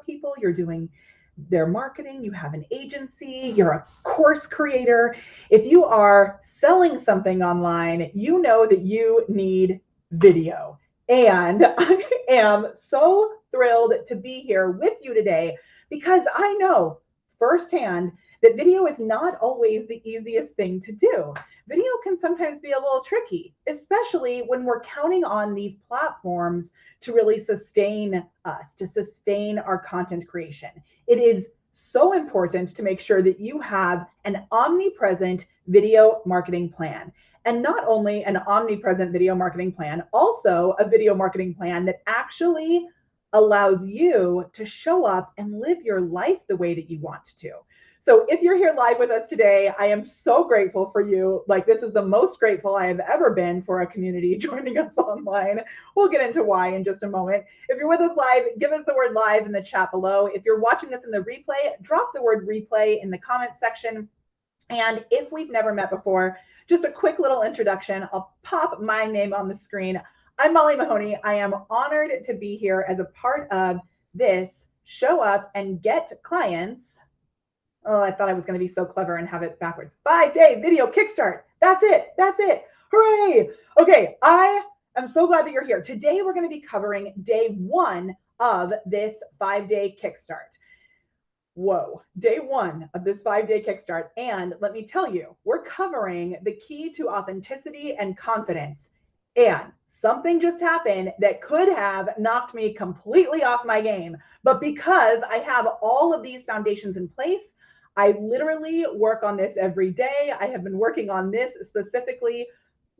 people, you're doing their marketing, you have an agency, you're a course creator. If you are selling something online, you know that you need video. And I am so thrilled to be here with you today because I know firsthand that video is not always the easiest thing to do. Video can sometimes be a little tricky, especially when we're counting on these platforms to really sustain us, to sustain our content creation. It is so important to make sure that you have an omnipresent video marketing plan. And not only an omnipresent video marketing plan, also a video marketing plan that actually allows you to show up and live your life the way that you want to. So if you're here live with us today, I am so grateful for you. Like, this is the most grateful I have ever been for a community joining us online. We'll get into why in just a moment. If you're with us live, give us the word live in the chat below. If you're watching this in the replay, drop the word replay in the comment section. And if we've never met before, just a quick little introduction. I'll pop my name on the screen. I'm Molly Mahoney. I am honored to be here as a part of this Show Up and Get Clients. Oh, I thought I was going to be so clever and have it backwards. 5-day video kickstart. That's it. That's it. Hooray. Okay, I am so glad that you're here. Today, we're going to be covering day 1 of this 5-day kickstart. Whoa, day 1 of this 5-day kickstart. And let me tell you, we're covering the key to authenticity and confidence. And something just happened that could have knocked me completely off my game. But because I have all of these foundations in place, I literally work on this every day. I have been working on this specifically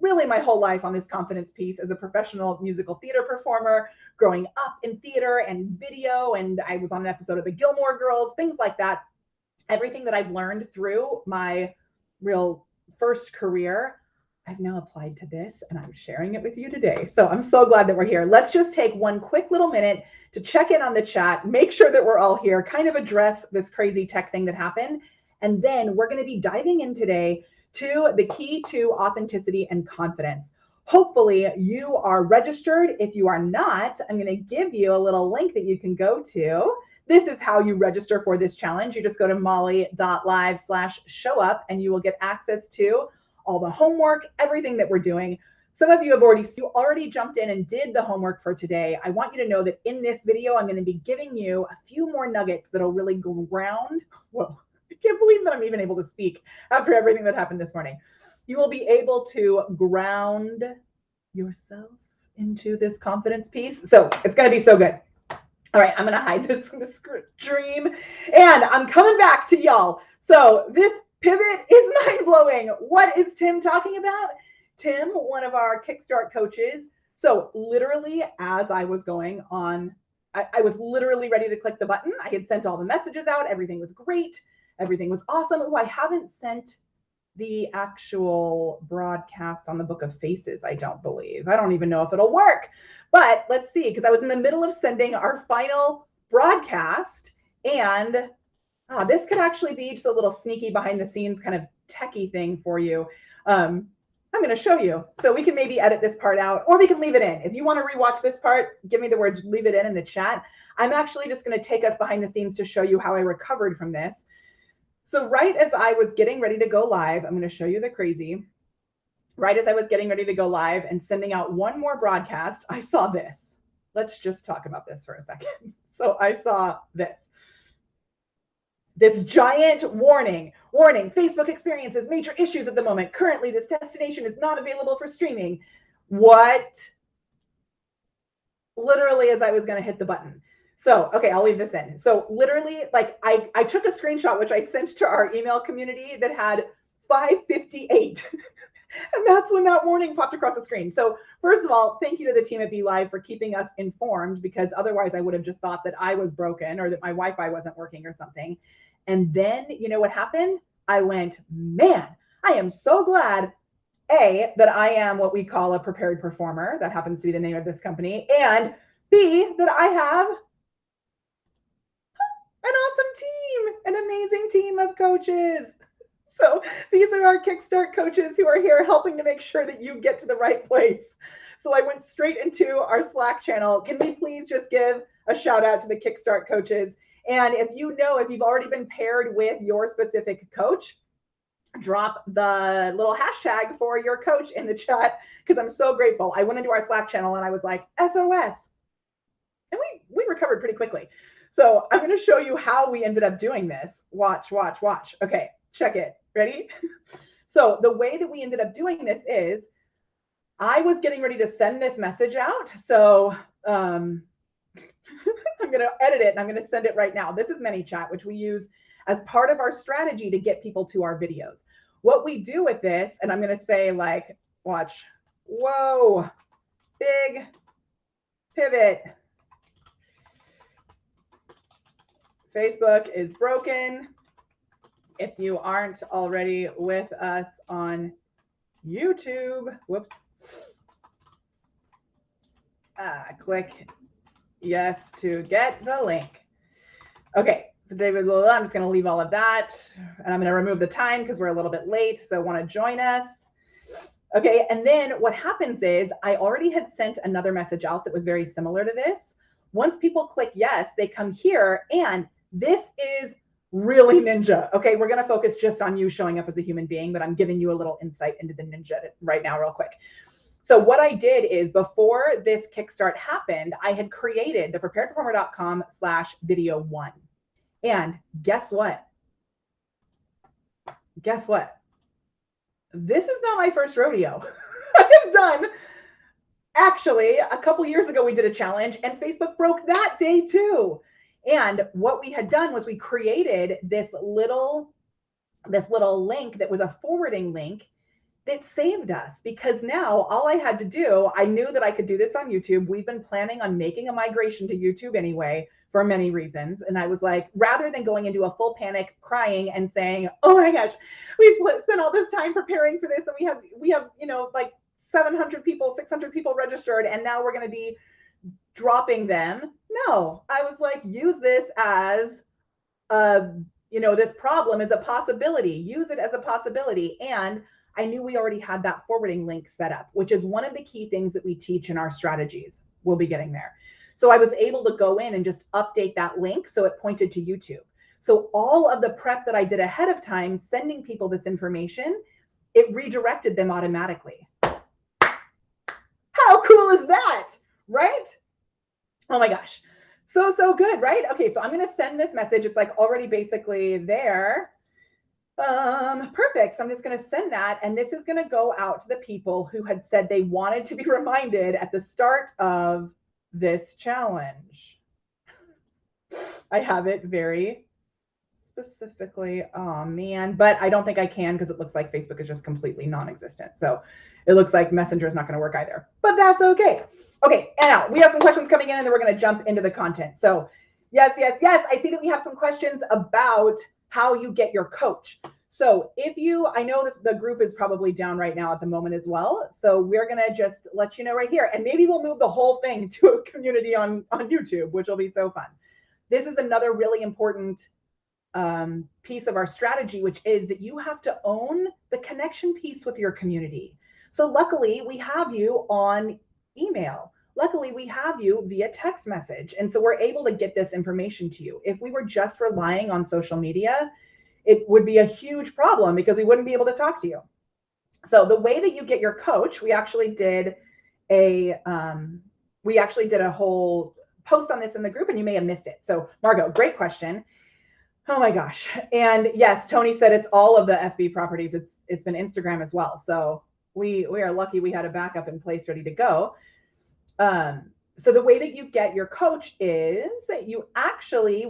really my whole life, on this confidence piece as a professional musical theater performer, growing up in theater and video. And I was on an episode of the Gilmore Girls, things like that. Everything that I've learned through my real first career, I've now applied to this, and I'm sharing it with you today. So I'm so glad that we're here. Let's just take one quick little minute to check in on the chat, make sure that we're all here, kind of address this crazy tech thing that happened. And then we're going to be diving in today to the key to authenticity and confidence. Hopefully you are registered. If you are not, I'm going to give you a little link that you can go to. This is how you register for this challenge. You just go to molly.live/showup and you will get access to all the homework, everything that we're doing. Some of you have already jumped in and did the homework for today. I want you to know that in this video, I'm going to be giving you a few more nuggets that'll really ground. Whoa, I can't believe that I'm even able to speak after everything that happened this morning. You will be able to ground yourself into this confidence piece. So it's going to be so good. All right, I'm going to hide this from the stream. And I'm coming back to y'all. So this pivot is mind-blowing. What is Tim talking about? Tim, one of our Kickstart coaches. So literally, as I was going on, I was literally ready to click the button. I had sent all the messages out. Everything was great. Everything was awesome. Oh, I haven't sent the actual broadcast on the Book of Faces, I don't believe. I don't even know if it'll work. But let's see, because I was in the middle of sending our final broadcast. And this could actually be just a little sneaky behind the scenes kind of techie thing for you. I'm going to show you. So we can maybe edit this part out, or we can leave it in. If you want to rewatch this part, give me the words, leave it in the chat. I'm actually just going to take us behind the scenes to show you how I recovered from this. So right as I was getting ready to go live, I'm going to show you the crazy. Right as I was getting ready to go live and sending out one more broadcast, I saw this. Let's just talk about this for a second. So I saw this. This giant warning, Facebook experiences major issues at the moment. Currently, this destination is not available for streaming. What? Literally, as I was going to hit the button. So, okay, I'll leave this in. So literally, like I took a screenshot, which I sent to our email community that had 5:58. And that's when that warning popped across the screen. So first of all, thank you to the team at BeLive for keeping us informed, because otherwise I would have just thought that I was broken or that my Wi-Fi wasn't working or something. And then, you know what happened? I went, man, I am so glad, A, that I am what we call a prepared performer. That happens to be the name of this company. And B, that I have an awesome team, an amazing team of coaches. So these are our Kickstart coaches who are here helping to make sure that you get to the right place. So I went straight into our Slack channel. Can we please just give a shout out to the Kickstart coaches. And if you've already been paired with your specific coach, drop the little hashtag for your coach in the chat, because I'm so grateful. I went into our Slack channel and I was like, SOS. And we recovered pretty quickly. So I'm going to show you how we ended up doing this. Watch. Okay, check it. Ready? So the way that we ended up doing this is I was getting ready to send this message out. So I'm going to edit it and I'm going to send it right now. This is ManyChat, which we use as part of our strategy to get people to our videos. What we do with this, and I'm going to say like, watch, whoa, big pivot. Facebook is broken. If you aren't already with us on YouTube, whoops, click yes to get the link. Okay, so David, I'm just going to leave all of that, and I'm going to remove the time because we're a little bit late, so want to join us. Okay, and then what happens is I already had sent another message out that was very similar to this. Once people click yes, they come here, and this is really ninja. Okay, we're going to focus just on you showing up as a human being, but I'm giving you a little insight into the ninja right now real quick. So what I did is before this Kickstart happened, I had created the preparedperformer.com/video1. And guess what? Guess what? This is not my first rodeo. I have done, actually, a couple years ago, we did a challenge and Facebook broke that day too. And what we had done was we created this little link that was a forwarding link that saved us, because now all I had to do, I knew that I could do this on YouTube. We've been planning on making a migration to YouTube anyway for many reasons. And I was like, rather than going into a full panic, crying and saying, oh my gosh, we've spent all this time preparing for this, and we have, like 700 people, 600 people registered, and now we're going to be dropping them. No, I was like, use this as this problem is a possibility. Use it as a possibility. And I knew we already had that forwarding link set up, which is one of the key things that we teach in our strategies. We'll be getting there. So I was able to go in and just update that link so it pointed to YouTube. So all of the prep that I did ahead of time, sending people this information, it redirected them automatically. How cool is that, right? Oh my gosh. So good, right? Okay, so I'm going to send this message. It's like already basically there. Perfect. So I'm just going to send that. And this is going to go out to the people who had said they wanted to be reminded at the start of this challenge. I have it very specifically. Oh man, but I don't think I can, because it looks like Facebook is just completely non-existent. So it looks like Messenger is not going to work either, but that's okay. Okay, and now we have some questions coming in, and then we're going to jump into the content. So yes. I see that we have some questions about how you get your coach. So I know that the group is probably down right now at the moment as well. So we're going to just let you know right here, and maybe we'll move the whole thing to a community on YouTube, which will be so fun. This is another really important piece of our strategy, which is that you have to own the connection piece with your community. So luckily we have you on email. Luckily we have you via text message. And so we're able to get this information to you. If we were just relying on social media, it would be a huge problem, because we wouldn't be able to talk to you. So the way that you get your coach, we actually did a whole post on this in the group, and you may have missed it. So Margot, great question. Oh my gosh. And yes, Tony said it's all of the FB properties. It's been Instagram as well. So we are lucky we had a backup in place ready to go. So the way that you get your coach is that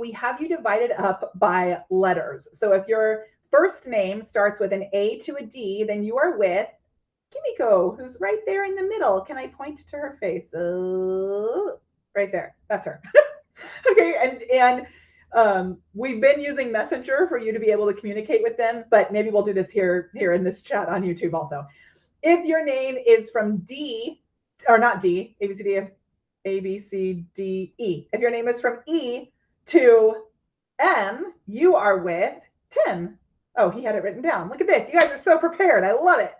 we have you divided up by letters. So if your first name starts with an A to a D, then you are with Kimiko, who's right there in the middle. Can I point to her face? Right there. That's her. Okay. And we've been using Messenger for you to be able to communicate with them, but maybe we'll do this here in this chat on YouTube also. If your name is from D, or not D, A, B, C, D, E. If your name is from E to M, you are with Tim. Oh, he had it written down. Look at this. You guys are so prepared. I love it.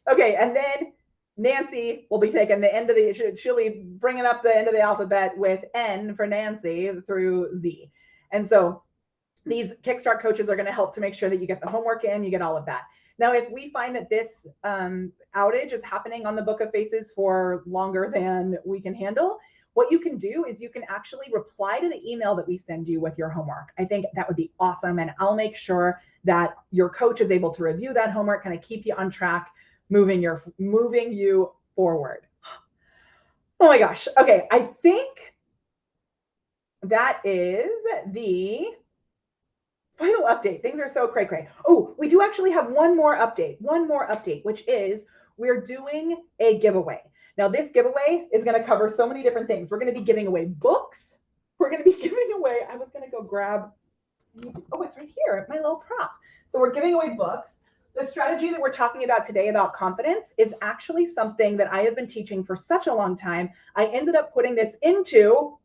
Okay, and then Nancy will be taking the end of the, she'll be bringing up the end of the alphabet with N for Nancy through Z. And so these Kickstart coaches are going to help to make sure that you get the homework in, you get all of that. Now, if we find that this outage is happening on the Book of Faces for longer than we can handle, what you can do is you can actually reply to the email that we send you with your homework. I think that would be awesome. And I'll make sure that your coach is able to review that homework, kind of keep you on track, moving you forward. Oh my gosh. Okay. I think that is the final update. Things are so cray. Oh, we do actually have one more update, which is we're doing a giveaway. Now, this giveaway is going to cover so many different things. We're going to be giving away books. We're going to be giving away, I was going to go grab, oh, it's right here, my little prop. So we're giving away books. The strategy that we're talking about today about confidence is actually something that I have been teaching for such a long time. I ended up putting this into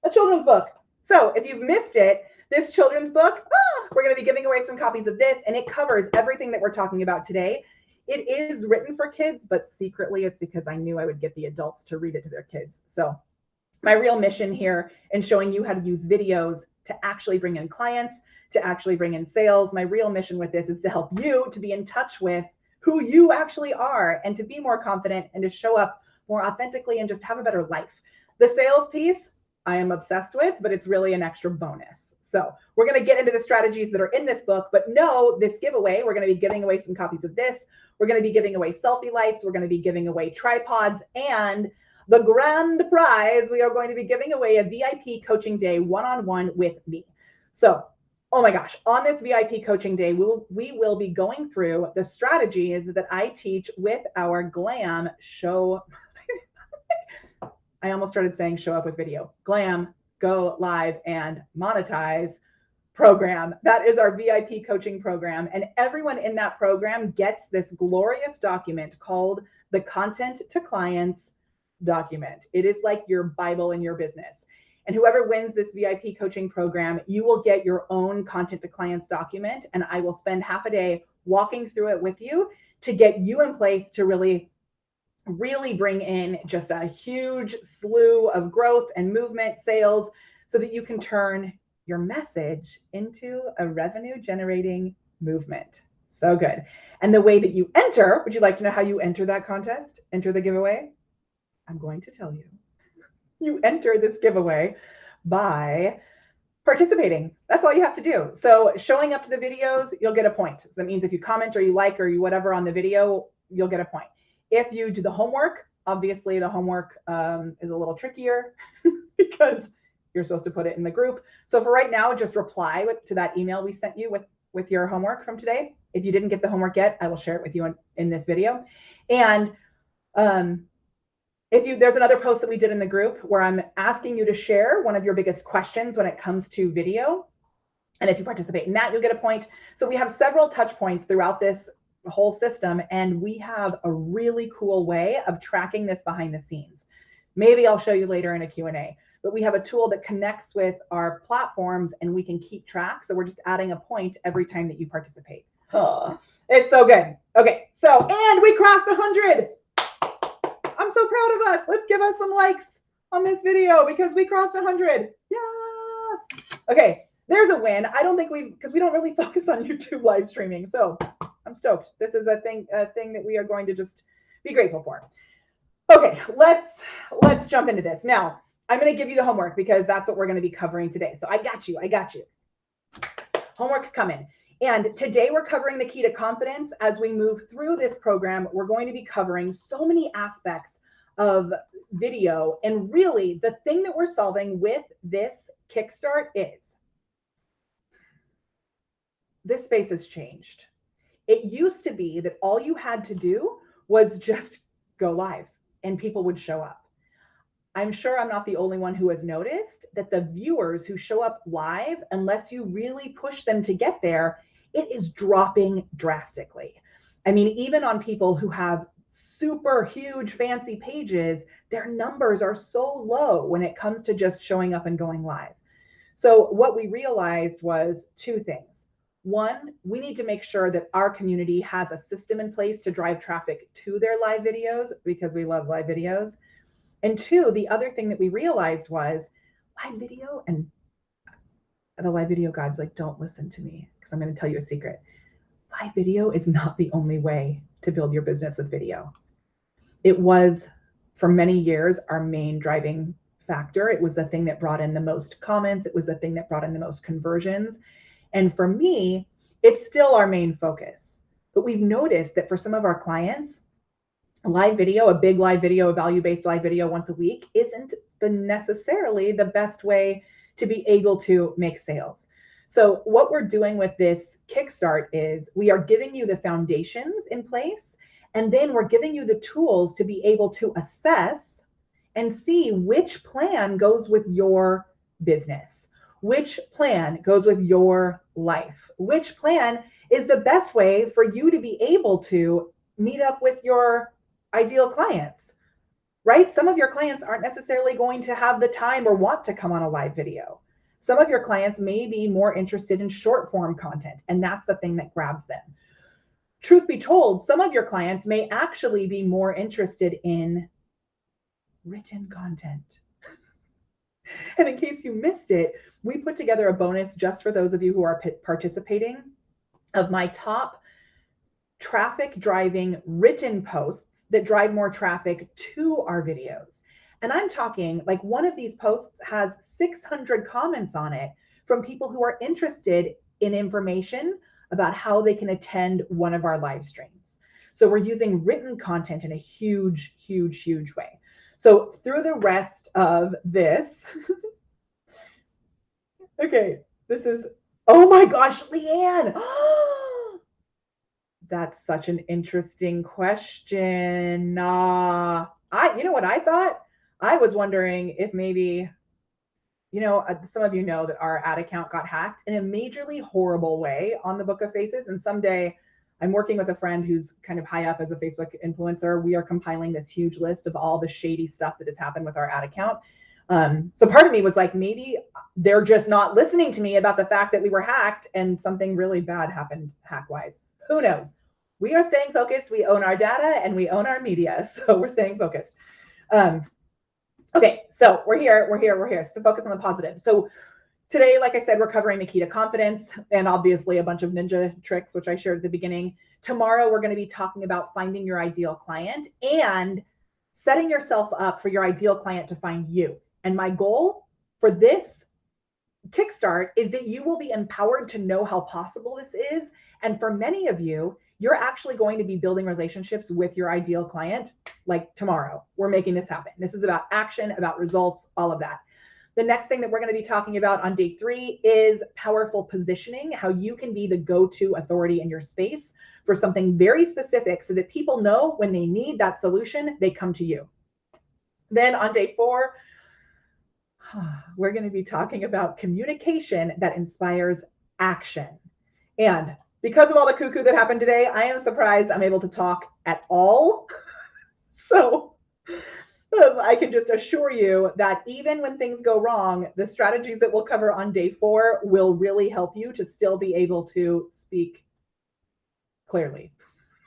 a children's book. So if you've missed it, this children's book, we're going to be giving away some copies of this, and it covers everything that we're talking about today. It is written for kids, but secretly it's because I knew I would get the adults to read it to their kids. So my real mission here in showing you how to use videos to actually bring in clients, to actually bring in sales, my real mission with this is to help you to be in touch with who you actually are and to be more confident and to show up more authentically and just have a better life. The sales piece, I am obsessed with, but it's really an extra bonus. So we're going to get into the strategies that are in this book, but no, this giveaway, we're going to be giving away some copies of this. We're going to be giving away selfie lights. We're going to be giving away tripods, and the grand prize, we are going to be giving away a VIP coaching day one-on-one with me. So, oh my gosh, on this VIP coaching day, we will be going through the strategies that I teach with our GLAM show. I almost started saying show up with video. GLAM, go live and monetize program. That is our VIP coaching program. And everyone in that program gets this glorious document called the Content to Clients document. It is like your Bible in your business. And whoever wins this VIP coaching program, you will get your own Content to Clients document. And I will spend half a day walking through it with you to get you in place to really bring in just a huge slew of growth and movement, sales, so that you can turn your message into a revenue generating movement. So good. And the way that you enter, would you like to know how you enter that contest? Enter the giveaway? I'm going to tell you. You enter this giveaway by participating. That's all you have to do. So showing up to the videos, you'll get a point. So that means if you comment or you like or you whatever on the video, you'll get a point. If you do the homework, obviously the homework is a little trickier because you're supposed to put it in the group. So for right now, just reply to that email we sent you with your homework from today. If you didn't get the homework yet, I will share it with you in this video. And there's another post that we did in the group where I'm asking you to share one of your biggest questions when it comes to video. And if you participate in that, you'll get a point. So we have several touch points throughout this whole system, and we have a really cool way of tracking this behind the scenes. Maybe I'll show you later in a Q&A, but we have a tool that connects with our platforms and we can keep track. So we're just adding a point every time that you participate. It's so good. Okay, so, and we crossed 100. I'm so proud of us. Let's give us some likes on this video because we crossed 100. Yes. Okay, there's a win. I don't think because we don't really focus on YouTube live streaming. So I'm stoked. This is a thing that we are going to just be grateful for. Okay, let's jump into this. Now, I'm going to give you the homework because that's what we're going to be covering today. So I got you. Homework coming. And today we're covering the key to confidence. As we move through this program, we're going to be covering so many aspects of video. And really, the thing that we're solving with this Kickstart is this space has changed. It used to be that all you had to do was just go live and people would show up. I'm sure I'm not the only one who has noticed that the viewers who show up live, unless you really push them to get there, it is dropping drastically. I mean, even on people who have super huge fancy pages, their numbers are so low when it comes to just showing up and going live. So what we realized was two things. One, we need to make sure that our community has a system in place to drive traffic to their live videos because we love live videos. And two, the other thing that we realized was live video, and the live video gods like, don't listen to me because I'm going to tell you a secret. Live video is not the only way to build your business with video. It was for many years our main driving factor. It was the thing that brought in the most comments. It was the thing that brought in the most conversions. And for me, it's still our main focus. But we've noticed that for some of our clients, live video, a big live video, a value-based live video once a week isn't necessarily the best way to be able to make sales. So what we're doing with this Kickstart is we are giving you the foundations in place, and then we're giving you the tools to be able to assess and see which plan goes with your business, which plan goes with your life, which plan is the best way for you to be able to meet up with your ideal clients, right? Some of your clients aren't necessarily going to have the time or want to come on a live video. Some of your clients may be more interested in short form content, and that's the thing that grabs them. Truth be told, some of your clients may actually be more interested in written content. And in case you missed it, we put together a bonus just for those of you who are participating of my top traffic driving written posts that drive more traffic to our videos. And I'm talking like one of these posts has 600 comments on it from people who are interested in information about how they can attend one of our live streams. So we're using written content in a huge, huge, huge way. So through the rest of this, okay, this is, oh my gosh, Leanne. That's such an interesting question. You know what I thought? I was wondering if maybe, some of you know that our ad account got hacked in a majorly horrible way on the Book of Faces. And someday I'm working with a friend who's kind of high up as a Facebook influencer. We are compiling this huge list of all the shady stuff that has happened with our ad account. So part of me was like, maybe they're just not listening to me about the fact that we were hacked and something really bad happened hack-wise. Who knows? We are staying focused. We own our data and we own our media. So we're staying focused. Okay, so we're here. So focus on the positive. So today, like I said, we're covering the key to confidence and obviously a bunch of ninja tricks, which I shared at the beginning. Tomorrow, we're going to be talking about finding your ideal client and setting yourself up for your ideal client to find you. And my goal for this Kickstart is that you will be empowered to know how possible this is. And for many of you, you're actually going to be building relationships with your ideal client like tomorrow. We're making this happen. This is about action, about results, all of that. The next thing that we're going to be talking about on day 3 is powerful positioning, how you can be the go-to authority in your space for something very specific so that people know when they need that solution, they come to you. Then on day 4, we're going to be talking about communication that inspires action. And because of all the cuckoo that happened today, I am surprised I'm able to talk at all. So I can just assure you that even when things go wrong, the strategies that we'll cover on day 4 will really help you to still be able to speak clearly.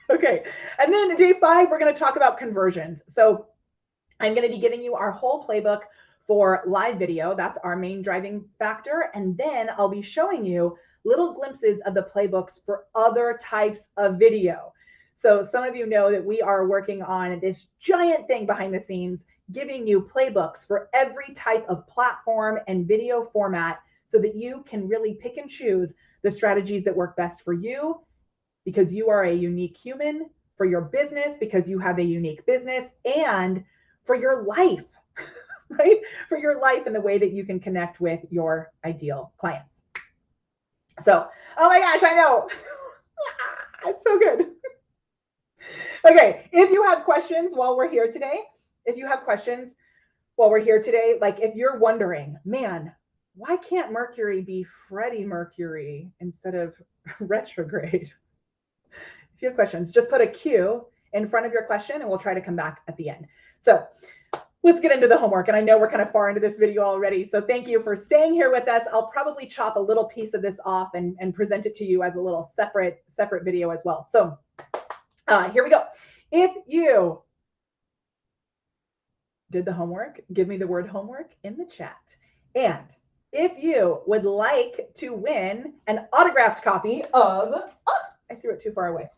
Okay, and then day 5, we're going to talk about conversions. So I'm going to be giving you our whole playbook for live video. That's our main driving factor. And then I'll be showing you little glimpses of the playbooks for other types of video. So some of you know that we are working on this giant thing behind the scenes, giving you playbooks for every type of platform and video format so that you can really pick and choose the strategies that work best for you because you are a unique human, for your business because you have a unique business, and for your life, right? For your life and the way that you can connect with your ideal clients. So, oh my gosh, I know. It's so good. Okay, if you have questions while we're here today, like if you're wondering, man, why can't Mercury be Freddie Mercury instead of retrograde? If you have questions, just put a Q in front of your question and we'll try to come back at the end. So let's get into the homework. And I know we're kind of far into this video already. So thank you for staying here with us. I'll probably chop a little piece of this off and present it to you as a little separate video as well. So here we go. If you did the homework, give me the word homework in the chat. And if you would like to win an autographed copy of, I threw it too far away,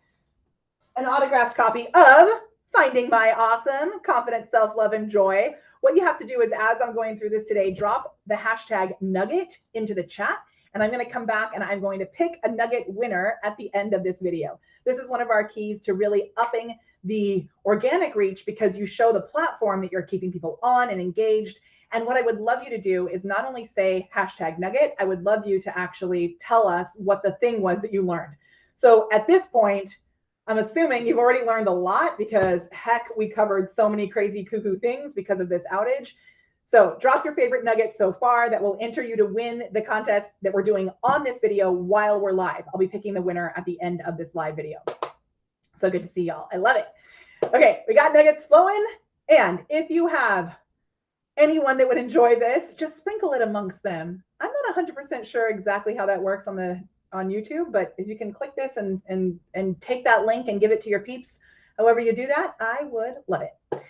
an autographed copy of Finding My Awesome, Confidence, Self-Love, and Joy, what you have to do is, as I'm going through this today, drop the hashtag nugget into the chat, and I'm going to come back and I'm going to pick a nugget winner at the end of this video. This is one of our keys to really upping the organic reach, because you show the platform that you're keeping people on and engaged. And what I would love you to do is not only say hashtag nugget, I would love you to actually tell us what the thing was that you learned. So at this point, I'm assuming you've already learned a lot, because heck, we covered so many crazy cuckoo things because of this outage. So drop your favorite nugget so far that will enter you to win the contest that we're doing on this video while we're live. I'll be picking the winner at the end of this live video. So good to see y'all. I love it. Okay, we got nuggets flowing. And if you have anyone that would enjoy this, just sprinkle it amongst them. I'm not 100% sure exactly how that works on YouTube, but if you can click this and take that link and give it to your peeps, however you do that, I would love it.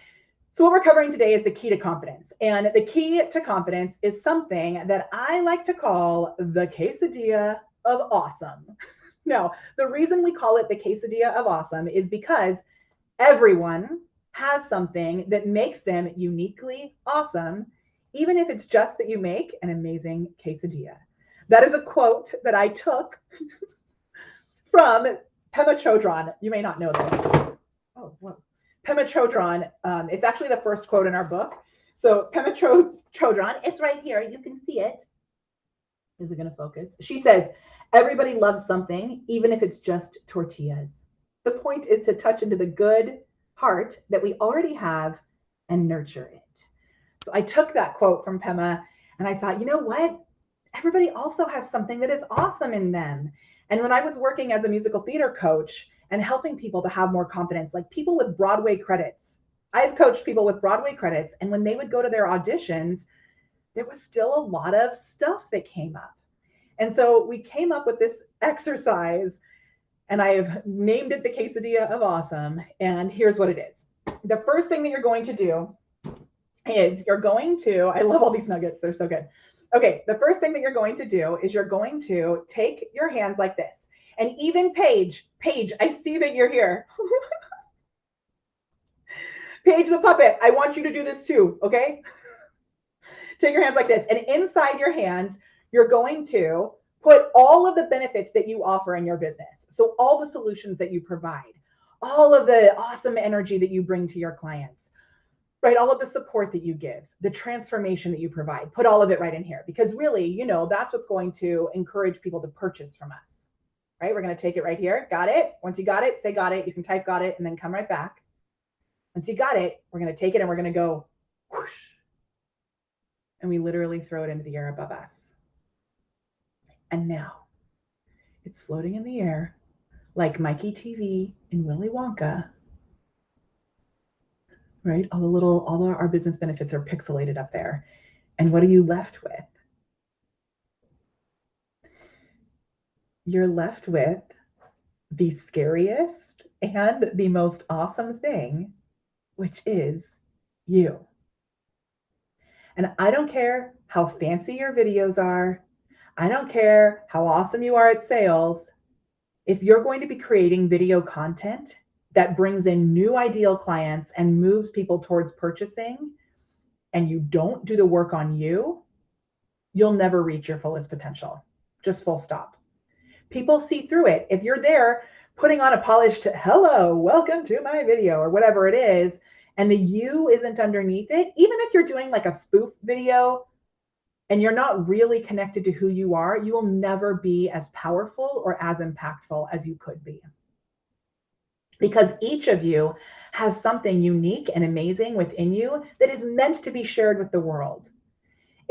So what we're covering today is the key to confidence. And the key to confidence is something that I like to call the quesadilla of awesome. Now, the reason we call it the quesadilla of awesome is because everyone has something that makes them uniquely awesome, even if it's just that you make an amazing quesadilla. That is a quote that I took from Pema Chodron. You may not know this. Oh, whoa. Pema Chodron. It's actually the first quote in our book. So Pema Chodron, it's right here. You can see it. Is it going to focus? She says, everybody loves something, even if it's just tortillas. The point is to touch into the good heart that we already have and nurture it. So I took that quote from Pema and I thought, you know what? Everybody also has something that is awesome in them. And when I was working as a musical theater coach and helping people to have more confidence, like people with Broadway credits, I've coached people with Broadway credits, and when they would go to their auditions, there was still a lot of stuff that came up. And so we came up with this exercise, and I have named it the quesadilla of awesome. And here's what it is. The first thing that you're going to do is you're going to, I love all these nuggets. They're so good. Okay, the first thing that you're going to do is you're going to take your hands like this. And even Paige, I see that you're here. Paige the puppet, I want you to do this too, okay? Take your hands like this. And inside your hands, you're going to put all of the benefits that you offer in your business. So all the solutions that you provide, all of the awesome energy that you bring to your clients, right? All of the support that you give, the transformation that you provide, put all of it right in here, because really, you know, that's what's going to encourage people to purchase from us, right? We're going to take it right here. Got it? Once you got it, say got it. You can type got it and then come right back. Once you got it, we're going to take it and we're going to go whoosh. And we literally throw it into the air above us. And now it's floating in the air like Mikey TV in Willy Wonka. Right? All our business benefits are pixelated up there. And what are you left with? You're left with the scariest and the most awesome thing, which is you. And I don't care how fancy your videos are. I don't care how awesome you are at sales. If you're going to be creating video content that brings in new ideal clients and moves people towards purchasing, and you don't do the work on you, you'll never reach your fullest potential. Just full stop. People see through it. If you're there putting on a polished, hello, welcome to my video, or whatever it is, and the you isn't underneath it, even if you're doing like a spoof video and you're not really connected to who you are, you will never be as powerful or as impactful as you could be. Because each of you has something unique and amazing within you that is meant to be shared with the world.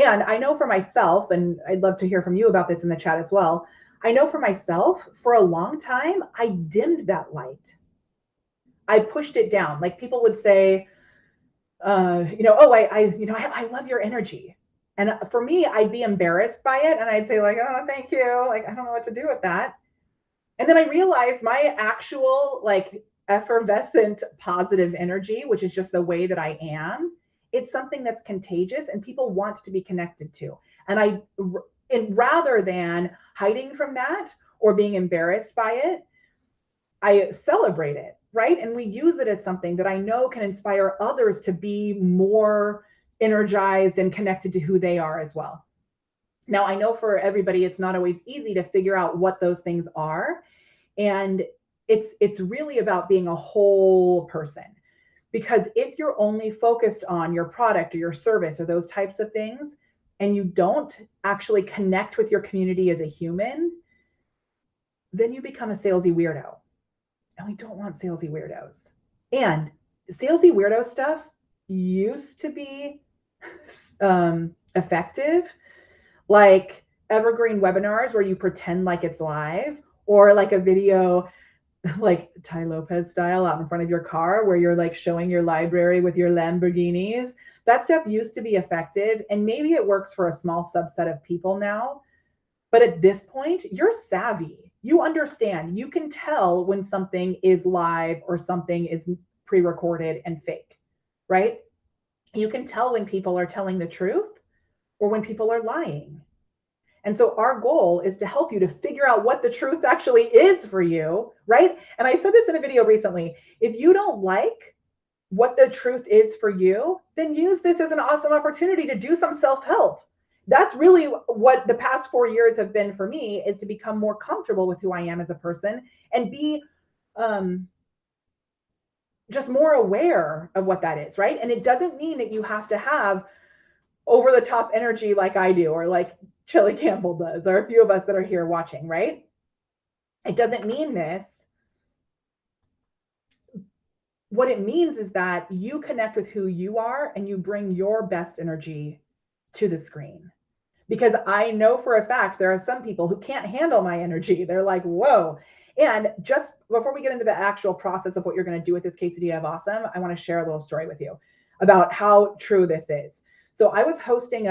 And I know for myself, and I'd love to hear from you about this in the chat as well, I know for myself, for a long time, I dimmed that light. I pushed it down. Like people would say, I love your energy. And for me, I'd be embarrassed by it. And I'd say like, oh, thank you. Like, I don't know what to do with that. And then I realized my actual like effervescent positive energy, which is just the way that I am, it's something that's contagious and people want to be connected to. And rather than hiding from that or being embarrassed by it, I celebrate it, right? And we use it as something that I know can inspire others to be more energized and connected to who they are as well. Now, I know for everybody, it's not always easy to figure out what those things are. And it's really about being a whole person. Because if you're only focused on your product or your service or those types of things, and you don't actually connect with your community as a human, then you become a salesy weirdo. And we don't want salesy weirdos. And salesy weirdo stuff used to be effective, like evergreen webinars where you pretend like it's live, or like a video like Tai Lopez style out in front of your car where you're like showing your library with your Lamborghinis. That stuff used to be effective, and maybe it works for a small subset of people now. But at this point, you're savvy. You understand. You can tell when something is live or something is pre-recorded and fake, right? You can tell when people are telling the truth or when people are lying. And so our goal is to help you to figure out what the truth actually is for you, right? And I said this in a video recently. If you don't like what the truth is for you, then use this as an awesome opportunity to do some self-help. That's really what the past 4 years have been for me, is to become more comfortable with who I am as a person and be just more aware of what that is, right? And it doesn't mean that you have to have over the top energy like I do, or like Chili Campbell does, or a few of us that are here watching, right? It doesn't mean this. What it means is that you connect with who you are and you bring your best energy to the screen. Because I know for a fact there are some people who can't handle my energy. They're like, whoa. And just before we get into the actual process of what you're going to do with this quesadilla of awesome, I want to share a little story with you about how true this is. So I was hosting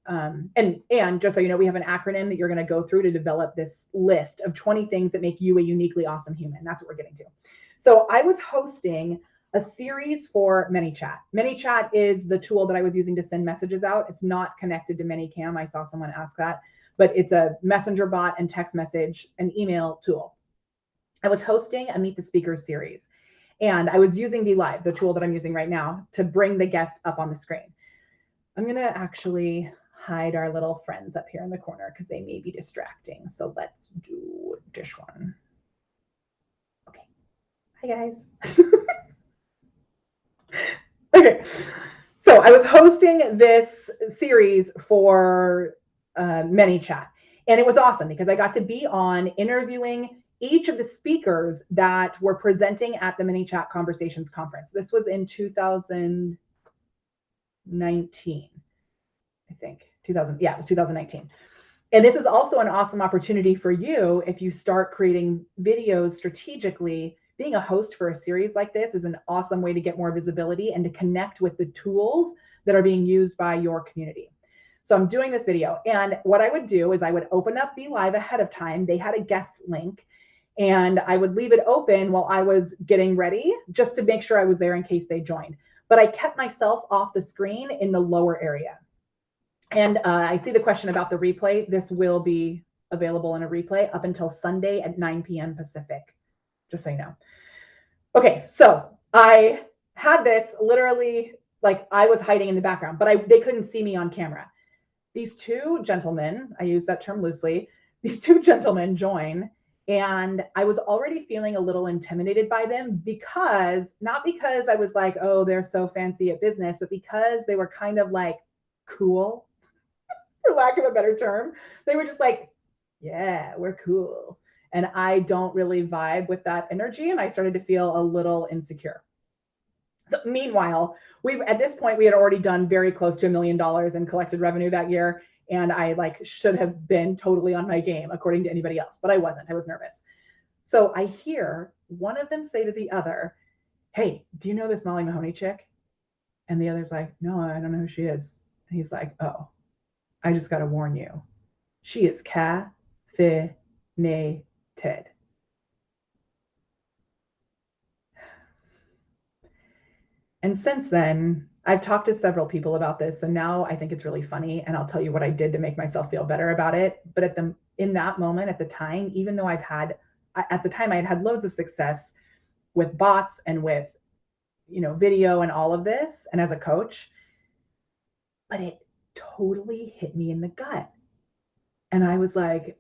and just so you know, we have an acronym that you're going to go through to develop this list of 20 things that make you a uniquely awesome human. That's what we're getting to. So I was hosting a series for ManyChat. ManyChat is the tool that I was using to send messages out. It's not connected to ManyCam. I saw someone ask that, but it's a messenger bot and text message and email tool. I was hosting a Meet the Speakers series, and I was using VLive, the tool that I'm using right now, to bring the guest up on the screen. I'm going to actually hide our little friends up here in the corner because they may be distracting. So let's do this one. Okay. Hi, guys. Okay. So I was hosting this series for ManyChat, and it was awesome because I got to be on interviewing each of the speakers that were presenting at the ManyChat Conversations Conference. This was in 2019, I think. It was 2019. And this is also an awesome opportunity for you if you start creating videos strategically. Being a host for a series like this is an awesome way to get more visibility and to connect with the tools that are being used by your community. So I'm doing this video, and what I would do is I would open up VLive ahead of time. They had a guest link, and I would leave it open while I was getting ready just to make sure I was there in case they joined. But I kept myself off the screen in the lower area. And I see the question about the replay. This will be available in a replay up until Sunday at 9 p.m. Pacific, just so you know. Okay, so I had this literally, like I was hiding in the background, but they couldn't see me on camera. These two gentlemen, I use that term loosely, these two gentlemen join, and I was already feeling a little intimidated by them not because I was like, oh, they're so fancy at business, but because they were kind of like cool, for lack of a better term. They were just like, yeah, we're cool. And I don't really vibe with that energy. And I started to feel a little insecure. So meanwhile, at this point, we had already done very close to $1 million in collected revenue that year. And I should have been totally on my game according to anybody else, but I wasn't. I was nervous. So I hear one of them say to the other, hey, do you know this Molly Mahoney chick? And the other's like, no, I don't know who she is. And he's like, oh, I just got to warn you. She is caffeinated. And since then, I've talked to several people about this. So now I think it's really funny. And I'll tell you what I did to make myself feel better about it. But in that moment, at the time, even though at the time I had had loads of success with bots and with, video and all of this, and as a coach, but it totally hit me in the gut. And I was like,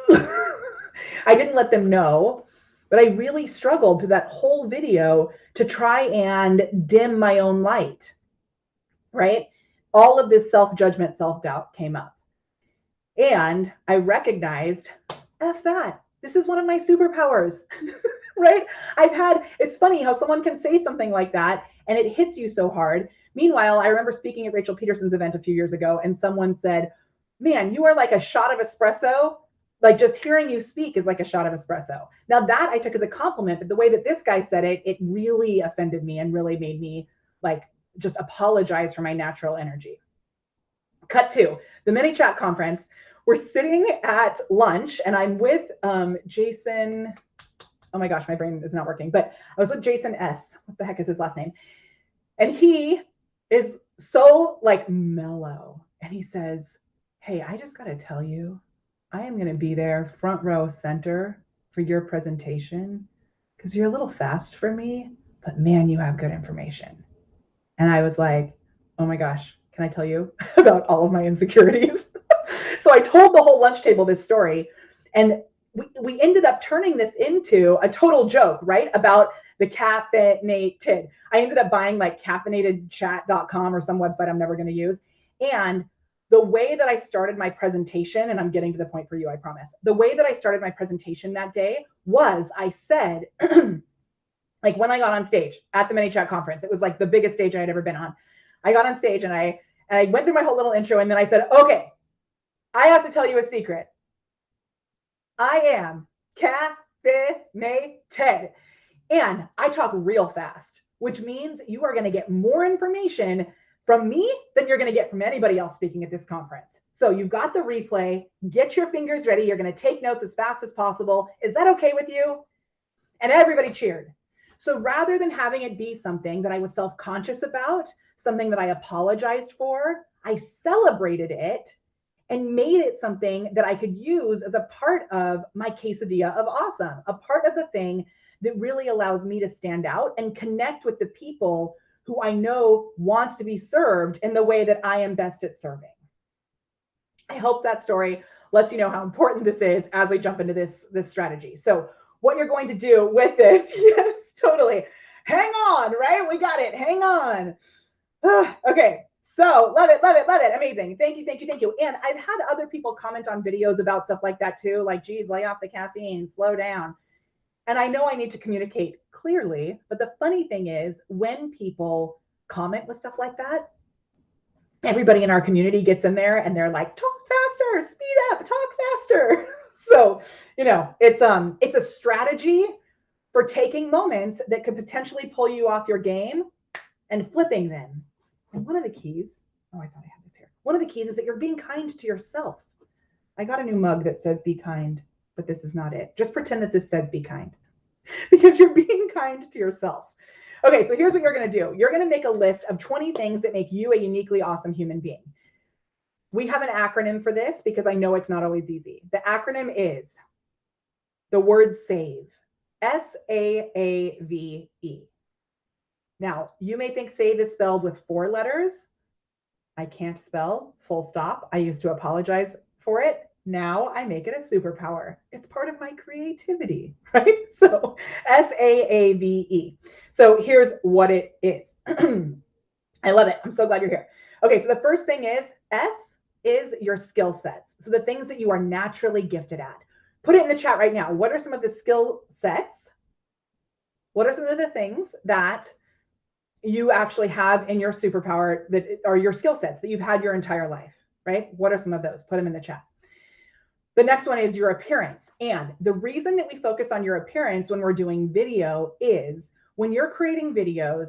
I didn't let them know, but I really struggled through that whole video to try and dim my own light, right? All of this self-judgment, self-doubt came up. And I recognized, F that. This is one of my superpowers, right? It's funny how someone can say something like that and it hits you so hard. Meanwhile, I remember speaking at Rachel Peterson's event a few years ago and someone said, man, you are like a shot of espresso. Like just hearing you speak is like a shot of espresso. Now that I took as a compliment, but the way that this guy said it, it really offended me and really made me like just apologize for my natural energy. Cut to the mini chat conference. We're sitting at lunch and I'm with Jason. Oh my gosh, my brain is not working, but I was with Jason S. What the heck is his last name? And he is so like mellow. And he says, hey, I just got to tell you, I am going to be there front row center for your presentation because you're a little fast for me, but man, you have good information. And I was like, oh my gosh, can I tell you about all of my insecurities? So I told the whole lunch table this story, and we ended up turning this into a total joke, right? About the caffeinated. I ended up buying like caffeinatedchat.com or some website I'm never going to use. And the way that I started my presentation, and I'm getting to the point for you, I promise. The way that I started my presentation that day was I said, like when I got on stage at the mini chat conference, it was like the biggest stage I had ever been on. I got on stage and I went through my whole little intro and then I said, okay, I have to tell you a secret. I am caffeinated. And I talk real fast, which means you are going to get more information from me than you're going to get from anybody else speaking at this conference. So you've got the replay, get your fingers ready. You're going to take notes as fast as possible. Is that okay with you? And everybody cheered. So rather than having it be something that I was self-conscious about, something that I apologized for, I celebrated it and made it something that I could use as a part of my quesadilla of awesome, a part of the thing that really allows me to stand out and connect with the people who I know wants to be served in the way that I am best at serving. I hope that story lets you know how important this is as we jump into this strategy. So what you're going to do with this, yes, totally. Hang on, right? We got it. Hang on. Okay. So love it, love it, love it. Amazing. Thank you, thank you, thank you. And I've had other people comment on videos about stuff like that too. Like, geez, lay off the caffeine, slow down. And I know I need to communicate clearly, but the funny thing is when people comment with stuff like that, everybody in our community gets in there and they're like, talk faster, speed up, talk faster. So, it's a strategy for taking moments that could potentially pull you off your game and flipping them. And one of the keys, I thought I had this here. One of the keys is that you're being kind to yourself. I got a new mug that says be kind, but this is not it. Just pretend that this says be kind because you're being kind to yourself. Okay, so here's what you're going to do. You're going to make a list of 20 things that make you a uniquely awesome human being. We have an acronym for this because I know it's not always easy. The acronym is the word SAVE, SAAVE. Now, you may think SAVE is spelled with 4 letters. I can't spell, full stop. I used to apologize for it. Now I make it a superpower. It's part of my creativity, right? So SAAVE. So here's what it is. I love it. I'm so glad you're here. Okay, so the first thing is S is your skill sets. So the things that you are naturally gifted at. Put it in the chat right now. What are some of the skill sets? What are some of the things that you actually have in your superpower that are your skill sets that you've had your entire life, right? What are some of those? Put them in the chat. The next one is your appearance. And the reason that we focus on your appearance when we're doing video is when you're creating videos,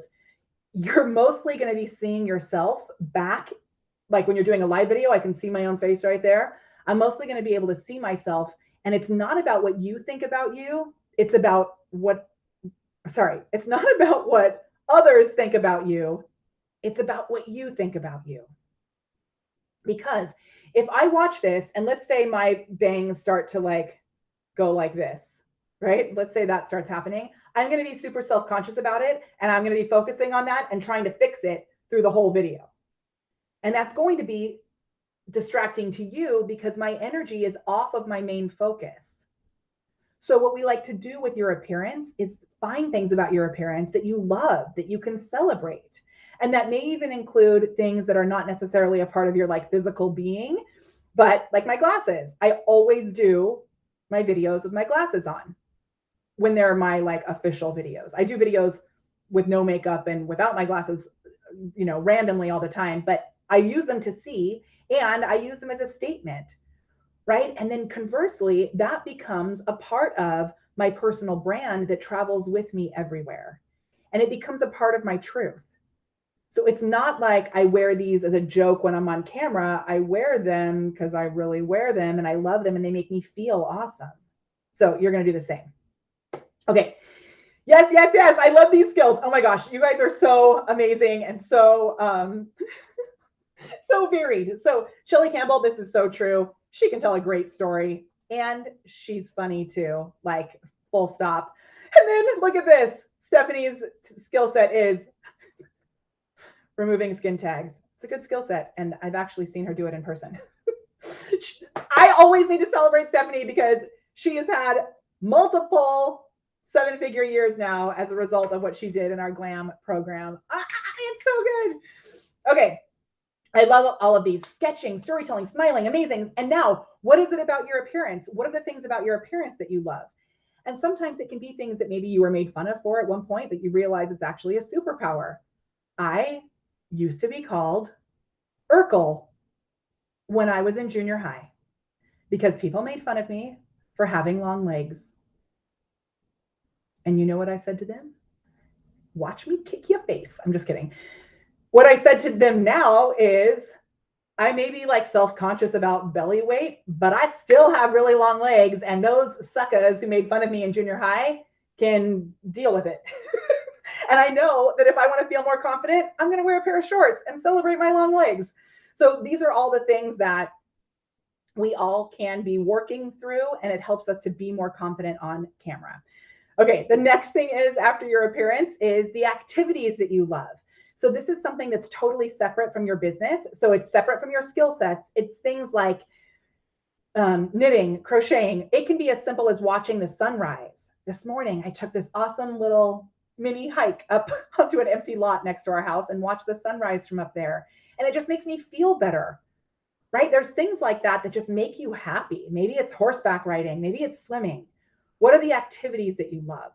you're mostly going to be seeing yourself back. Like when you're doing a live video, I can see my own face right there. I'm mostly going to be able to see myself. And it's not about what you think about you. It's about it's not about what others think about you. It's about what you think about you. Because if I watch this and let's say my bangs start to like go like this, right? Let's say that starts happening. I'm going to be super self-conscious about it. And I'm going to be focusing on that and trying to fix it through the whole video. And that's going to be distracting to you because my energy is off of my main focus. So what we like to do with your appearance is find things about your appearance that you love, that you can celebrate. And that may even include things that are not necessarily a part of your like physical being, but like my glasses. I always do my videos with my glasses on when they're my like official videos. I do videos with no makeup and without my glasses, randomly all the time, but I use them to see and I use them as a statement, right? And then conversely, that becomes a part of my personal brand that travels with me everywhere. And it becomes a part of my truth. So it's not like I wear these as a joke when I'm on camera. I wear them because I really wear them and I love them and they make me feel awesome. So you're going to do the same. Okay. Yes, yes, yes. I love these skills. Oh my gosh. You guys are so amazing and so so varied. So Shelley Campbell, this is so true. She can tell a great story and she's funny too, like full stop. And then look at this. Stephanie's skill set is removing skin tags. It's a good skill set. And I've actually seen her do it in person. I always need to celebrate Stephanie because she has had multiple 7-figure years now as a result of what she did in our glam program. It's so good. Okay. I love all of these: sketching, storytelling, smiling, amazing. And now, what is it about your appearance? What are the things about your appearance that you love? And sometimes it can be things that maybe you were made fun of for at one point that you realize it's actually a superpower. I used to be called Urkel when I was in junior high because people made fun of me for having long legs. And you know what I said to them? Watch me kick your face. I'm just kidding. What I said to them now is, I may be like self-conscious about belly weight, but I still have really long legs. And those suckers who made fun of me in junior high can deal with it. And I know that if I want to feel more confident, I'm going to wear a pair of shorts and celebrate my long legs. So these are all the things that we all can be working through, and it helps us to be more confident on camera. Okay, the next thing is, after your appearance, is the activities that you love. So this is something that's totally separate from your business. So it's separate from your skill sets. It's things like knitting, crocheting. It can be as simple as watching the sunrise. This morning, I took this awesome little mini hike up onto an empty lot next to our house and watched the sunrise from up there. And it just makes me feel better, right? There's things like that that just make you happy. Maybe it's horseback riding. Maybe it's swimming. What are the activities that you love?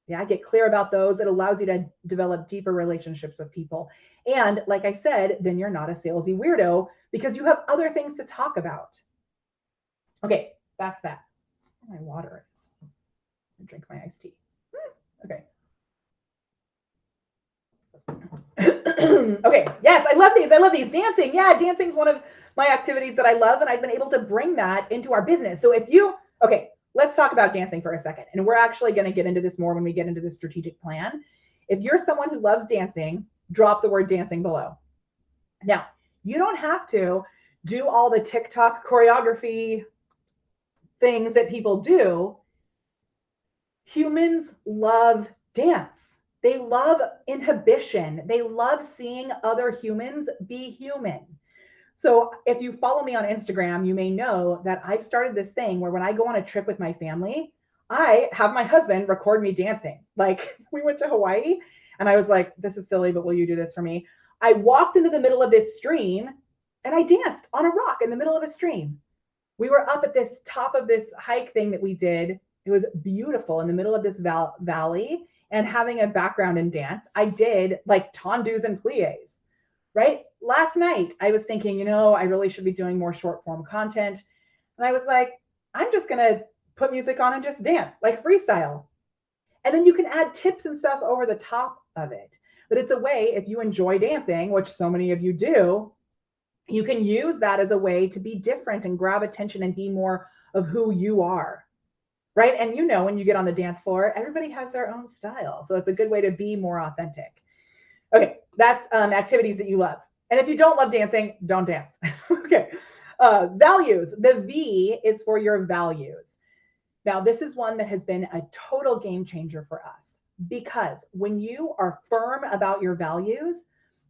Yeah, get clear about those. It allows you to develop deeper relationships with people. And like I said, then you're not a salesy weirdo because you have other things to talk about. Okay, that's that. My water is. I drink my iced tea. Okay. Okay, yes, I love these. I love these. Dancing. Yeah, dancing is one of my activities that I love, and I've been able to bring that into our business. So okay, let's talk about dancing for a second. And we're actually going to get into this more when we get into the strategic plan. If you're someone who loves dancing, drop the word dancing below. Now, you don't have to do all the TikTok choreography things that people do. Humans love dance. They love inhibition. They love seeing other humans be human. So if you follow me on Instagram, you may know that I've started this thing where when I go on a trip with my family, I have my husband record me dancing. Like we went to Hawaii and I was like, this is silly, but will you do this for me? I walked into the middle of this stream and I danced on a rock in the middle of a stream. We were up at this top of this hike thing that we did. It was beautiful in the middle of this valley and having a background in dance. I did like tendus and plies, right? Last night, I was thinking, I really should be doing more short form content. And I was like, I'm just going to put music on and just dance, like freestyle. And then you can add tips and stuff over the top of it. But it's a way, if you enjoy dancing, which so many of you do, you can use that as a way to be different and grab attention and be more of who you are, right? And you know, when you get on the dance floor, everybody has their own style. So it's a good way to be more authentic. Okay, that's activities that you love. And if you don't love dancing, don't dance. Okay. Values. The V is for your values. Now, this is one that has been a total game changer for us, because when you are firm about your values,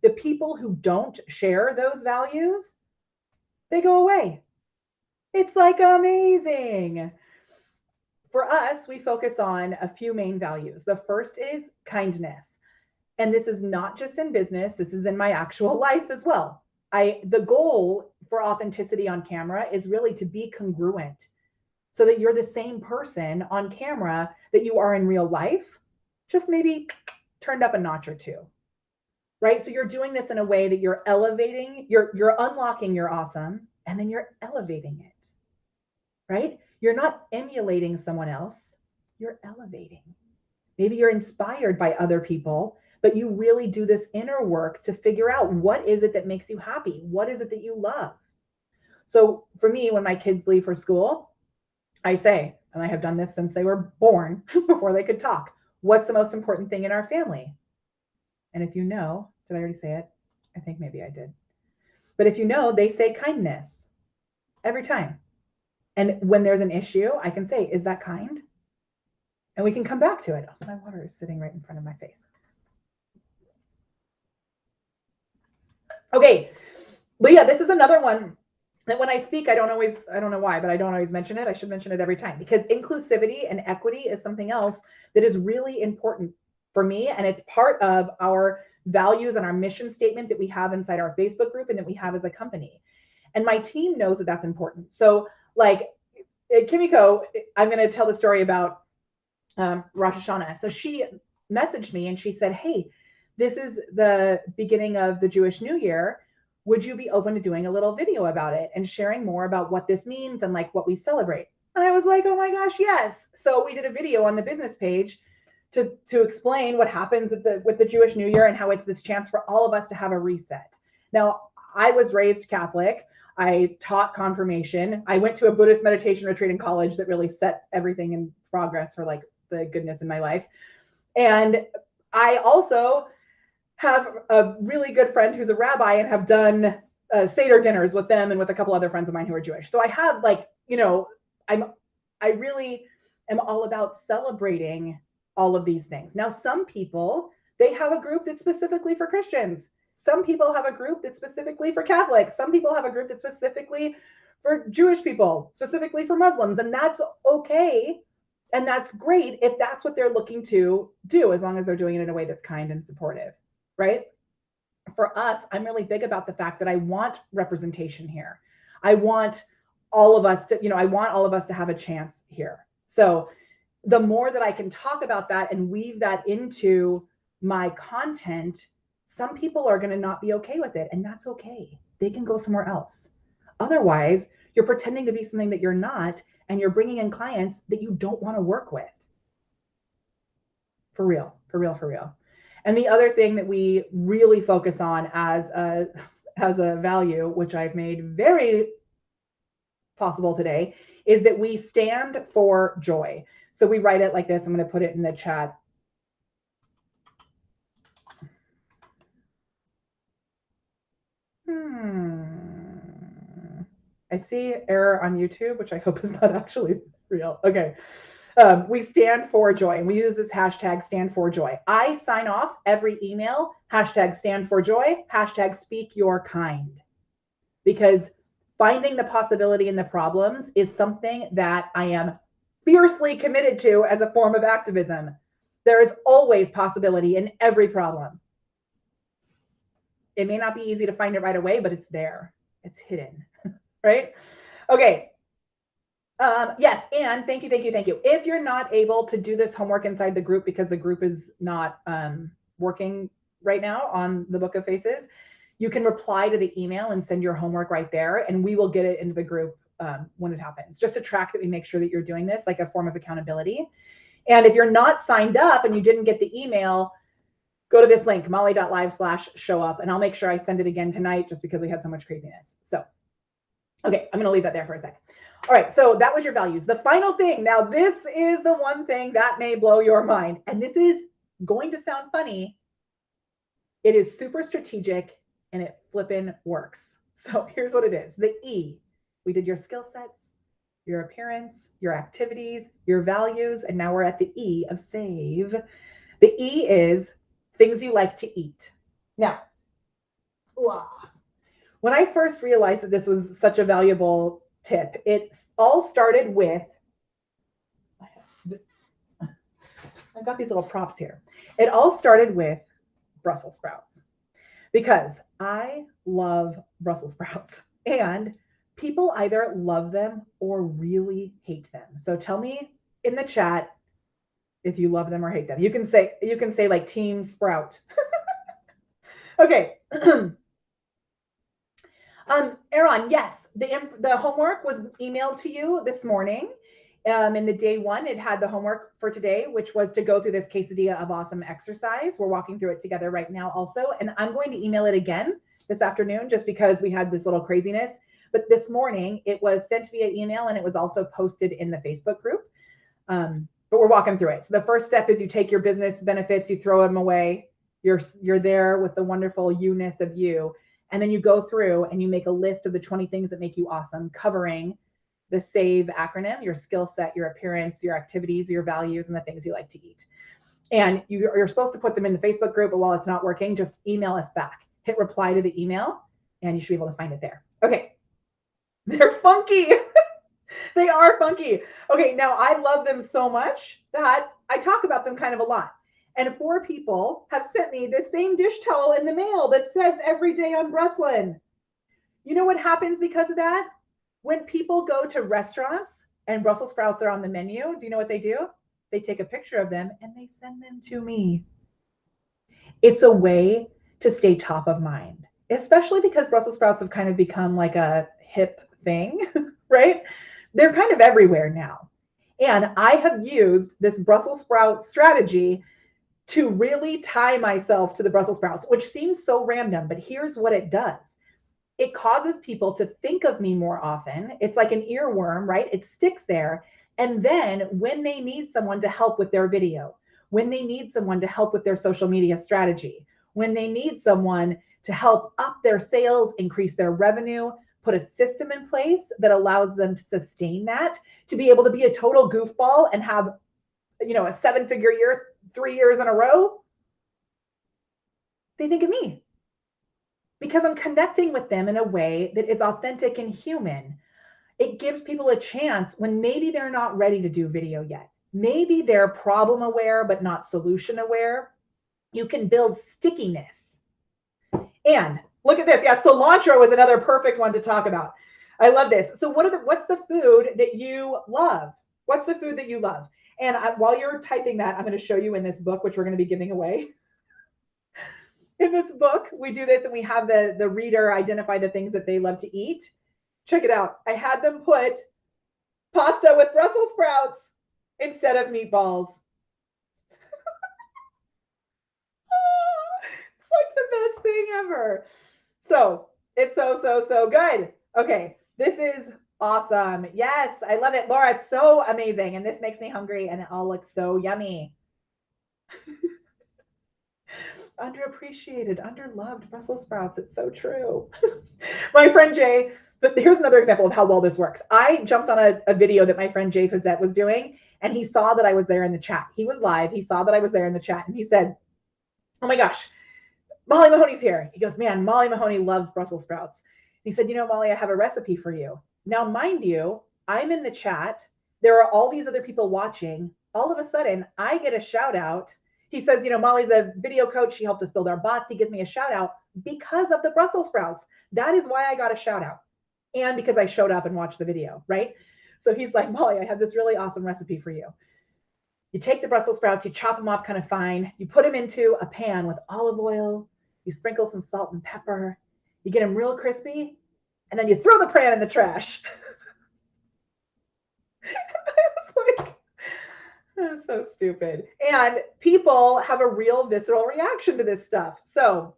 the people who don't share those values, they go away. It's like amazing. For us, we focus on a few main values. The first is kindness. And this is not just in business, this is in my actual life as well. The goal for authenticity on camera is really to be congruent, so that you're the same person on camera that you are in real life, just maybe turned up a notch or two, right? So you're doing this in a way that you're elevating, you're unlocking your awesome, and then you're elevating it, right? You're not emulating someone else, you're elevating. Maybe you're inspired by other people, but you really do this inner work to figure out, what is it that makes you happy? What is it that you love? So for me, when my kids leave for school, I say, and I have done this since they were born, before they could talk, what's the most important thing in our family? And if you know, did I already say it? I think maybe I did. But if you know, they say kindness every time. And when there's an issue, I can say, is that kind? And we can come back to it. Oh, my water is sitting right in front of my face. Okay. But yeah, this is another one that when I speak, I don't know why, but I don't always mention it. I should mention it every time, because inclusivity and equity is something else that is really important for me. And it's part of our values and our mission statement that we have inside our Facebook group and that we have as a company. And my team knows that that's important. So like Kimiko, I'm going to tell the story about Rosh Hashanah. So she messaged me and she said, hey, this is the beginning of the Jewish New Year. Would you be open to doing a little video about it and sharing more about what this means and like what we celebrate? And I was like, oh my gosh, yes. So we did a video on the business page to explain what happens with the Jewish New Year and how it's this chance for all of us to have a reset. Now, I was raised Catholic. I taught confirmation. I went to a Buddhist meditation retreat in college that really set everything in progress for like the goodness in my life. And I also have a really good friend who's a rabbi and have done Seder dinners with them and with a couple other friends of mine who are Jewish. So I have like, you know, I really am all about celebrating all of these things. Now, some people, they have a group that's specifically for Christians. Some people have a group that's specifically for Catholics. Some people have a group that's specifically for Jewish people, specifically for Muslims. And that's okay. And that's great if that's what they're looking to do, as long as they're doing it in a way that's kind and supportive, right? For us, I'm really big about the fact that I want representation here. I want all of us to, you know, I want all of us to have a chance here. So the more that I can talk about that and weave that into my content, some people are going to not be okay with it, and that's okay. They can go somewhere else. Otherwise, you're pretending to be something that you're not, and you're bringing in clients that you don't want to work with. For real, for real, for real. And the other thing that we really focus on as a value, which I've made very possible today, is that we stand for joy. So we write it like this. I'm going to put it in the chat. I see error on YouTube, which I hope is not actually real. Okay. We stand for joy, and we use this hashtag stand for joy. I sign off every email, hashtag stand for joy, hashtag speak your kind, because finding the possibility in the problems is something that I am fiercely committed to as a form of activism. There is always possibility in every problem. It may not be easy to find it right away, but it's there. It's hidden, right? Okay. Yes, and thank you. If you're not able to do this homework inside the group because the group is not working right now on the Book of Faces, you can reply to the email and send your homework right there, and we will get it into the group when it happens, just to track that we make sure that you're doing this, like a form of accountability. And if you're not signed up and you didn't get the email, go to this link, molly.live/show-up, and I'll make sure I send it again tonight just because we had so much craziness. So, okay, I'm going to leave that there for a sec. All right, so that was your values. The final thing, now this is the one thing that may blow your mind, and this is going to sound funny. It is super strategic and it flippin' works. So here's what it is. The E, we did your skill sets, your appearance, your activities, your values, and now we're at the E of save. The E is things you like to eat. Now, when I first realized that this was such a valuable tip, it all started with, I've got these little props here. It all started with Brussels sprouts because I love Brussels sprouts and people either love them or really hate them. So tell me in the chat if you love them or hate them. You can say like team sprout. Okay. Aaron, yes, the homework was emailed to you this morning. In the day one, it had the homework for today, which was to go through this quesadilla of awesome exercise. We're walking through it together right now also, and I'm going to email it again this afternoon just because we had this little craziness. But this morning, it was sent via email and it was also posted in the Facebook group. But we're walking through it. So the first step is you take your business benefits, you throw them away. You're there with the wonderful you-ness of you. And then you go through and you make a list of the 20 things that make you awesome, covering the SAVE acronym, your skill set, your appearance, your activities, your values, and the things you like to eat. And you're supposed to put them in the Facebook group, but while it's not working, just email us back. Hit reply to the email, and you should be able to find it there. Okay. They're funky. They are funky. Okay, now I love them so much that I talk about them kind of a lot. And 4 people have sent me the same dish towel in the mail that says every day I'm Breslin. You know what happens because of that? When people go to restaurants and Brussels sprouts are on the menu, do you know what they do? They take a picture of them and they send them to me. It's a way to stay top of mind, especially because Brussels sprouts have kind of become like a hip thing, right? They're kind of everywhere now. And I have used this Brussels sprout strategy to really tie myself to the Brussels sprouts, which seems so random, but here's what it does. It causes people to think of me more often. It's like an earworm, right? It sticks there. And then when they need someone to help with their video, when they need someone to help with their social media strategy, when they need someone to help up their sales, increase their revenue, put a system in place that allows them to sustain that, to be able to be a total goofball and have, a 7-figure year, 3 years in a row, they think of me because I'm connecting with them in a way that is authentic and human. It gives people a chance when maybe they're not ready to do video yet. Maybe they're problem aware, but not solution aware. You can build stickiness. And look at this. Yeah, cilantro is another perfect one to talk about. I love this. So what's the food that you love? What's the food that you love? And while you're typing that, I'm going to show you in this book, which we're going to be giving away. In this book, we do this and we have the reader identify the things that they love to eat. Check it out. I had them put pasta with Brussels sprouts instead of meatballs. It's like the best thing ever. So it's so good. Okay, this is awesome. Yes, I love it. Laura, it's so amazing. And this makes me hungry and it all looks so yummy. Underappreciated, underloved Brussels sprouts. It's so true. My friend Jay, but here's another example of how well this works. I jumped on a video that my friend Jay Fazette was doing, and he saw that I was there in the chat. He was live. He saw that I was there in the chat, and he said, oh my gosh, Molly Mahoney's here. He goes, man, Molly Mahoney loves Brussels sprouts. He said, Molly, I have a recipe for you. Now, mind you, I'm in the chat. There are all these other people watching. All of a sudden, I get a shout out. He says, Molly's a video coach. She helped us build our bots. He gives me a shout out because of the Brussels sprouts. That is why I got a shout out. And because I showed up and watched the video, right? So he's like, Molly, I have this really awesome recipe for you. You take the Brussels sprouts, you chop them up kind of fine. You put them into a pan with olive oil. You sprinkle some salt and pepper. You get them real crispy. And then you throw the pan in the trash. I was like, that's So stupid. And people have a real visceral reaction to this stuff. So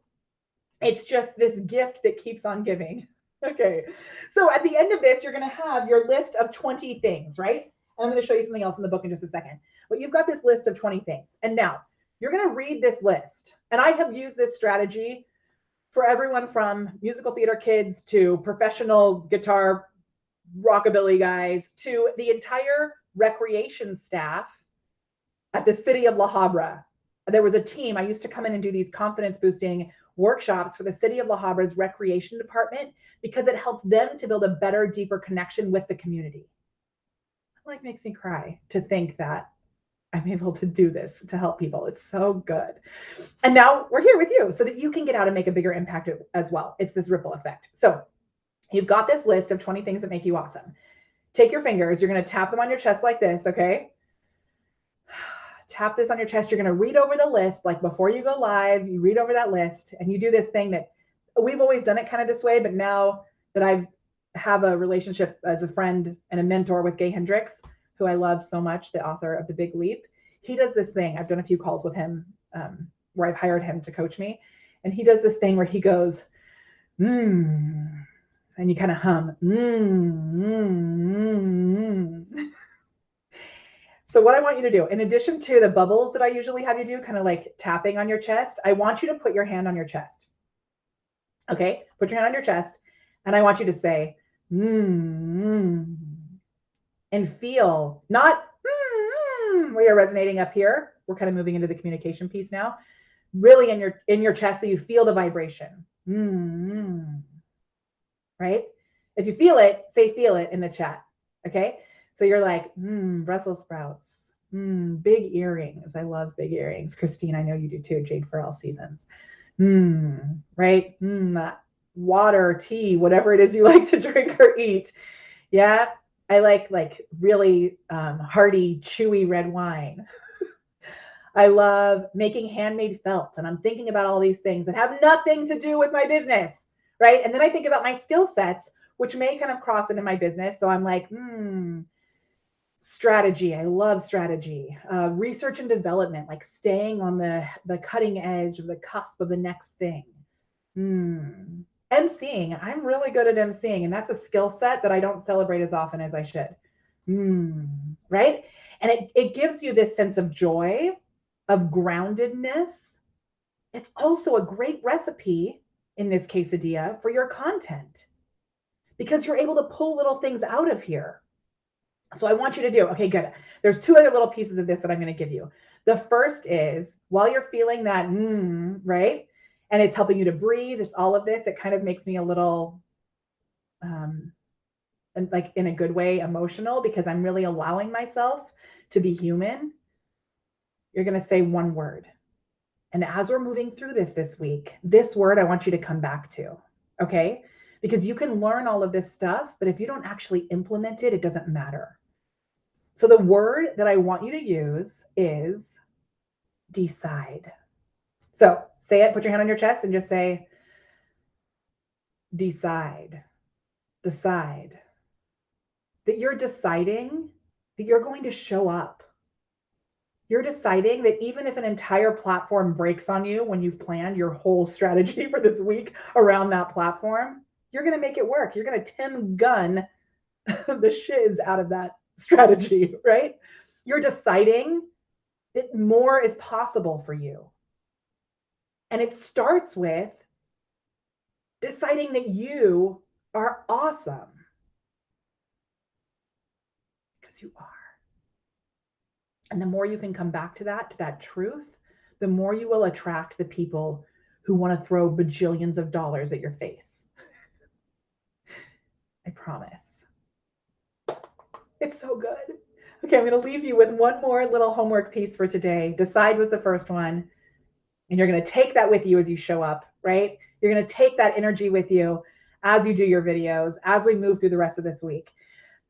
it's just this gift that keeps on giving. Okay. So at the end of this, you're going to have your list of 20 things, right? And I'm going to show you something else in the book in just a second. But you've got this list of 20 things. And now you're going to read this list. And I have used this strategy for everyone from musical theater kids to professional guitar rockabilly guys to the entire recreation staff at the city of La Habra. There was a team. I used to come in and do these confidence boosting workshops for the city of La Habra's recreation department because it helped them to build a better, deeper connection with the community. It like makes me cry to think that I'm able to do this to help people. It's so good. And now we're here with you so that you can get out and make a bigger impact as well. It's this ripple effect. So you've got this list of 20 things that make you awesome. Take your fingers. You're going to tap them on your chest like this, okay? Tap this on your chest. You're going to read over the list. Like before you go live, you read over that list and you do this thing that we've always done it kind of this way. But now that I have a relationship as a friend and a mentor with Gay Hendricks, who I love so much, the author of The Big Leap, he does this thing. I've done a few calls with him where I've hired him to coach me. And he does this thing where he goes, and you kind of hum, So what I want you to do, in addition to the bubbles that I usually have you do, kind of like tapping on your chest, I want you to put your hand on your chest. Okay, put your hand on your chest, and I want you to say, and feel, not where you're resonating up here. We're kind of moving into the communication piece now. Really in your chest, so you feel the vibration. Right? If you feel it, say feel it in the chat. Okay? So you're like, Brussels sprouts, big earrings. I love big earrings. Christine, I know you do too. Jade for All Seasons. Right? Water, tea, whatever it is you like to drink or eat. Yeah. I like really hearty, chewy red wine. I love making handmade felt. And I'm thinking about all these things that have nothing to do with my business. Right? And then I think about my skill sets, which may kind of cross into my business. So I'm like, strategy. I love strategy. Research and development, like staying on the cutting edge of the cusp of the next thing. MCing. I'm really good at MCing, and that's a skill set that I don't celebrate as often as I should. Right? And it gives you this sense of joy, of groundedness. It's also a great recipe in this quesadilla for your content because you're able to pull little things out of here. So I want you to do, okay, good. There's two other little pieces of this that I'm going to give you. The first is while you're feeling that, right? And it's helping you to breathe. It's all of this. It kind of makes me a little, and like in a good way, emotional because I'm really allowing myself to be human. You're going to say one word. And as we're moving through this week, this word I want you to come back to, okay? Because you can learn all of this stuff, but if you don't actually implement it, it doesn't matter. So the word that I want you to use is decide. So say it, put your hand on your chest and just say, decide. Decide. That you're deciding that you're going to show up. You're deciding that even if an entire platform breaks on you when you've planned your whole strategy for this week around that platform, you're going to make it work. You're going to Tim Gunn the shiz out of that strategy, right? You're deciding that more is possible for you. And it starts with deciding that you are awesome. Because you are. And the more you can come back to that truth, the more you will attract the people who want to throw bajillions of dollars at your face. I promise. It's so good. Okay, I'm going to leave you with one more little homework piece for today. Decide was the first one. And you're going to take that with you as you show up, right? You're going to take that energy with you as you do your videos, as we move through the rest of this week.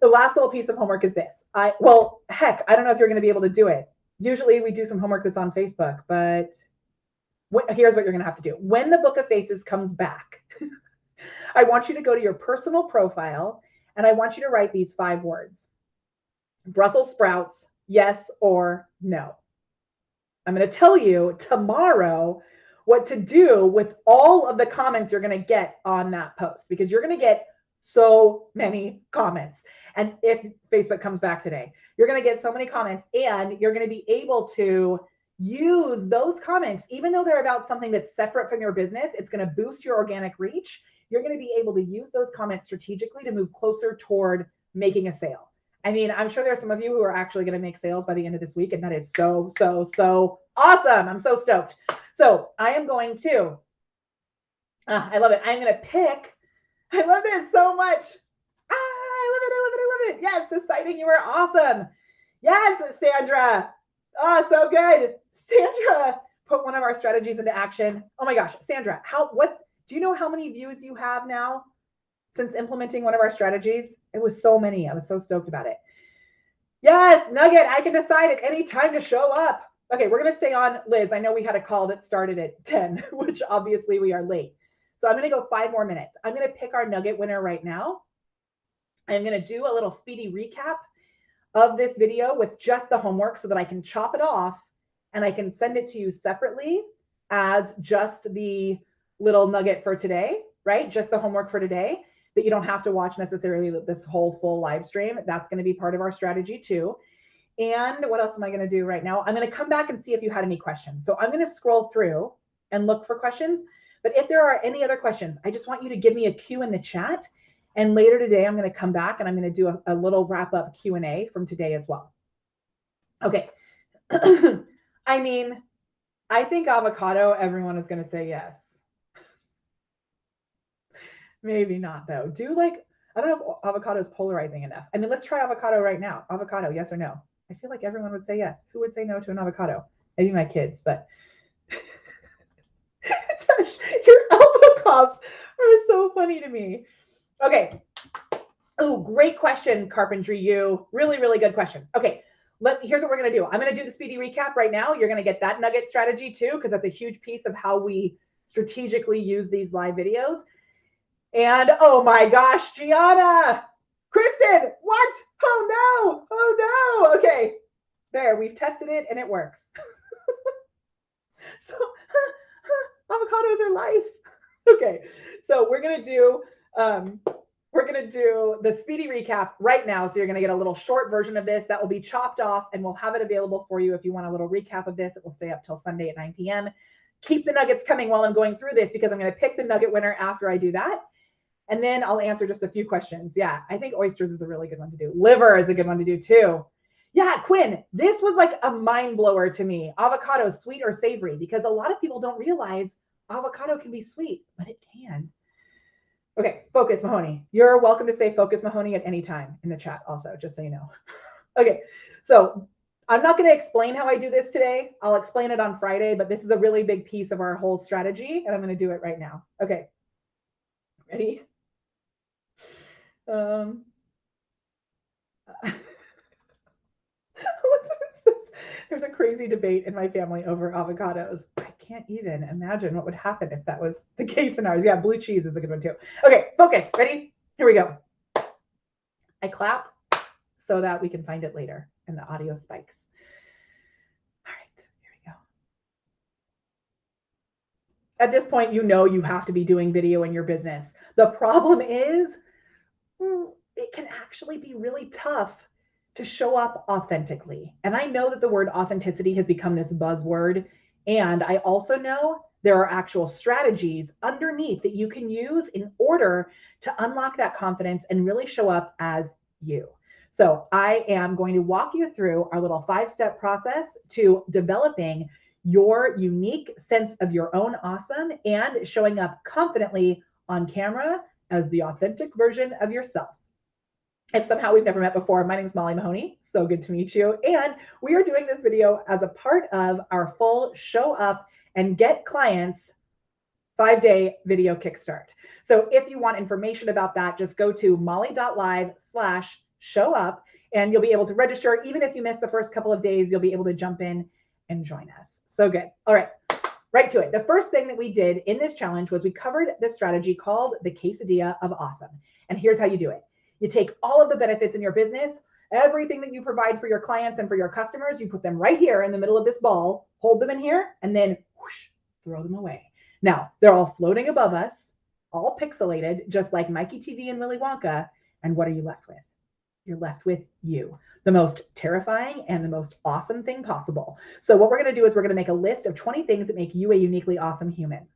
The last little piece of homework is this. I don't know if you're going to be able to do it. Usually we do some homework that's on Facebook, but here's what you're going to have to do. When the Book of Faces comes back, I want you to go to your personal profile and I want you to write these 5 words. Brussels sprouts, Yes or no? I'm going to tell you tomorrow what to do with all of the comments you're going to get on that post, because you're going to get so many comments. And if Facebook comes back today, you're going to get so many comments, and you're going to be able to use those comments, even though they're about something that's separate from your business. It's going to boost your organic reach. You're going to be able to use those comments strategically to move closer toward making a sale. I mean, I'm sure there's some of you who are actually going to make sales by the end of this week, and that is so, so, so awesome. I'm so stoked. So I am going to, I love it. I'm going to pick, I love this so much. I love it. I love it. I love it. Yes, deciding you are awesome. Yes, Sandra. Oh, so good. Sandra put one of our strategies into action. Oh my gosh, Sandra, do you know how many views you have now since implementing one of our strategies? It was so many. I was so stoked about it. Yes, Nugget, I can decide at any time to show up. Okay, we're going to stay on Liz. I know we had a call that started at 10, which obviously we are late. So I'm going to go 5 more minutes. I'm going to pick our Nugget winner right now. I'm going to do a little speedy recap of this video with just the homework so that I can chop it off and I can send it to you separately as just the little nugget for today, right? Just the homework for today, that you don't have to watch necessarily this whole full live stream. That's going to be part of our strategy too. And what else am I going to do right now? I'm going to come back and see if you had any questions. So I'm going to scroll through and look for questions. But if there are any other questions, I just want you to give me a Q in the chat. And later today, I'm going to come back and I'm going to do a little wrap-up Q&A from today as well. Okay. I mean, I think avocado, everyone is going to say yes. Maybe not, though. I don't know if avocado is polarizing enough. I mean, let's try avocado right now. Avocado, yes or no? I feel like everyone would say yes. Who would say no to an avocado? Maybe my kids, but your elbow coughs are so funny to me. Okay. Oh, great question, Carpentry. You really, really good question. Okay. Here's what we're going to do. I'm going to do the speedy recap right now. You're going to get that nugget strategy too, because that's a huge piece of how we strategically use these live videos. And oh my gosh, Gianna, Kristen, what? Oh no, oh no. Okay, there, we've tested it and it works. So avocados are life. Okay, so we're gonna do the speedy recap right now. So you're gonna get a little short version of this that will be chopped off, and we'll have it available for you if you want a little recap of this. It will stay up till Sunday at 9 p.m. Keep the nuggets coming while I'm going through this, because I'm gonna pick the nugget winner after I do that. And then I'll answer just a few questions. Yeah, I think oysters is a really good one to do. Liver is a good one to do too. Yeah, Quinn, this was like a mind blower to me. Avocado, sweet or savory? Because a lot of people don't realize avocado can be sweet, but it can. Okay, Focus Mahoney. You're welcome to say Focus Mahoney at any time in the chat also, just so you know. Okay, so I'm not going to explain how I do this today. I'll explain it on Friday, but this is a really big piece of our whole strategy, and I'm going to do it right now. Okay, ready? There's a crazy debate in my family over avocados. I can't even imagine what would happen if that was the case in ours. Yeah, blue cheese is a good one too. Okay, focus. Ready? Here we go. I clap so that we can find it later and the audio spikes. All right, here we go. At this point, you know you have to be doing video in your business. The problem is, it can actually be really tough to show up authentically. And I know that the word authenticity has become this buzzword. And I also know there are actual strategies underneath that you can use in order to unlock that confidence and really show up as you. So I am going to walk you through our little 5-step process to developing your unique sense of your own awesome and showing up confidently on camera as the authentic version of yourself. If somehow we've never met before, my name is Molly Mahoney. So good to meet you. And we are doing this video as a part of our full Show Up and Get Clients 5-day video Kickstart. So if you want information about that, just go to molly.live/showup and you'll be able to register. Even if you miss the first couple of days, you'll be able to jump in and join us. So good. All right, right to it. The first thing that we did in this challenge was we covered this strategy called the quesadilla of awesome. And here's how you do it. You take all of the benefits in your business, Everything that you provide for your clients and for your customers, you put them right here in the middle of this ball, hold them in here, and then whoosh, throw them away. Now, they're all floating above us, all pixelated, just like Mikey TV and Willy Wonka. And what are you left with? You're left with you, the most terrifying and the most awesome thing possible. So what we're going to do is we're going to make a list of 20 things that make you a uniquely awesome human.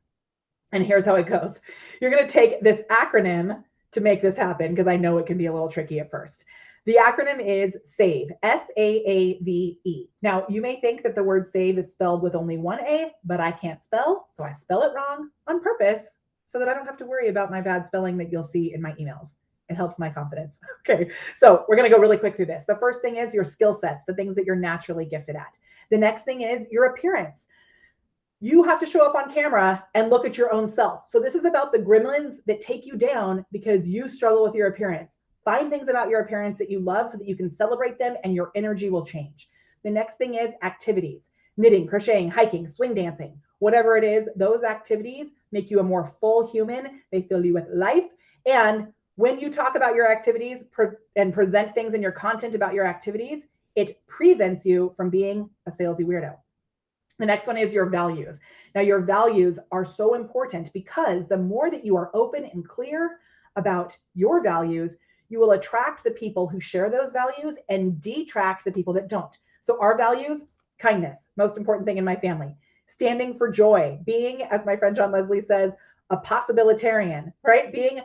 And here's how it goes. You're going to take this acronym to make this happen, because I know it can be a little tricky at first. The acronym is SAVE, SAAVE. Now, you may think that the word save is spelled with only one A, but I can't spell, so I spell it wrong on purpose so that I don't have to worry about my bad spelling that you'll see in my emails. It helps my confidence. Okay, so we're going to go really quick through this. The first thing is your skill sets, the things that you're naturally gifted at. The next thing is your appearance. You have to show up on camera and look at your own self. So this is about the gremlins that take you down because you struggle with your appearance. Find things about your appearance that you love so that you can celebrate them and your energy will change. The next thing is activities. Knitting, crocheting, hiking, swing dancing, whatever it is, those activities make you a more full human. They fill you with life. And when you talk about your activities and present things in your content about your activities, it prevents you from being a salesy weirdo. The next one is your values. Now, your values are so important because the more that you are open and clear about your values, you will attract the people who share those values and detract the people that don't. So our values, kindness, most important thing in my family. Standing for joy, being, as my friend John Leslie says, a possibilitarian, right? Being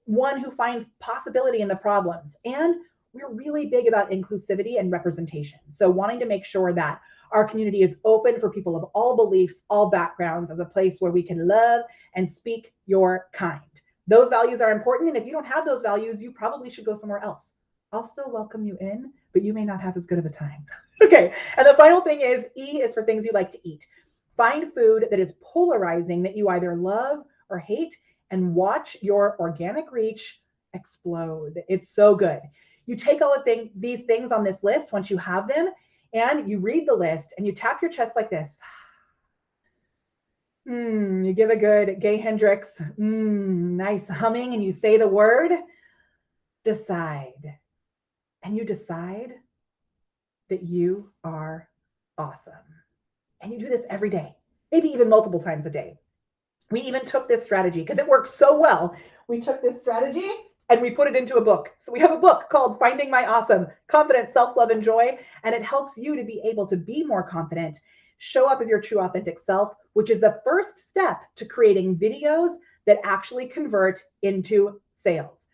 one who finds possibility in the problems. And we're really big about inclusivity and representation. So wanting to make sure that our community is open for people of all beliefs, all backgrounds, as a place where we can love and speak your kind. Those values are important. And if you don't have those values, you probably should go somewhere else. I'll still welcome you in, but you may not have as good of a time. Okay. And the final thing is E is for things you like to eat. Find food that is polarizing, that you either love or hate, and watch your organic reach explode. It's so good. You take all of these things on this list once you have them, and you read the list and you tap your chest like this. You give a good Gay Hendricks, nice humming, and you say the word, decide. And you decide that you are awesome. And you do this every day, maybe even multiple times a day. We even took this strategy because it works so well. We took this strategy and we put it into a book. So we have a book called Finding My Awesome, Confidence, Self-Love, and Joy. And it helps you to be able to be more confident, show up as your true authentic self, which is the first step to creating videos that actually convert into sales,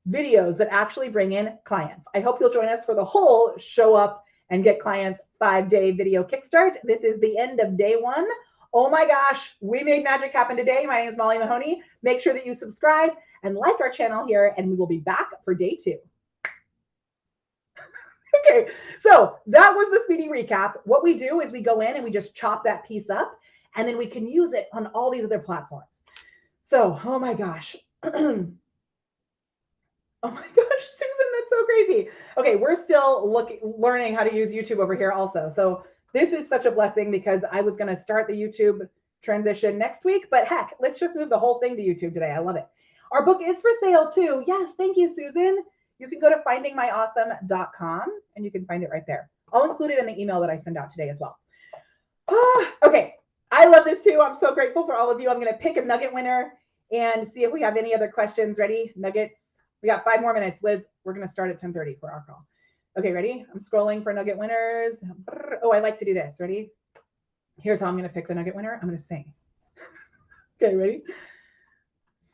videos that actually bring in clients. I hope you'll join us for the whole Show Up and Get Clients 5-day video Kickstart. This is the end of day one. Oh my gosh, we made magic happen today. My name is Molly Mahoney. Make sure that you subscribe and like our channel here, and we will be back for day 2. Okay, so that was the speedy recap. What we do is we go in and we just chop that piece up, and then we can use it on all these other platforms. So, oh my gosh. Oh my gosh, Susan, that's so crazy. Okay, we're still learning how to use YouTube over here also. So this is such a blessing because I was going to start the YouTube transition next week, but heck, let's just move the whole thing to YouTube today. I love it. Our book is for sale too. Yes, thank you, Susan. You can go to findingmyawesome.com and you can find it right there. I'll include it in the email that I send out today as well. Okay, I love this too. I'm so grateful for all of you. I'm going to pick a nugget winner and see if we have any other questions. Ready? Nuggets. We got 5 more minutes. Liz, we're going to start at 10:30 for our call. Okay, ready? I'm scrolling for nugget winners. Oh, I like to do this. Ready? Here's how I'm going to pick the nugget winner. I'm going to sing. Okay, ready?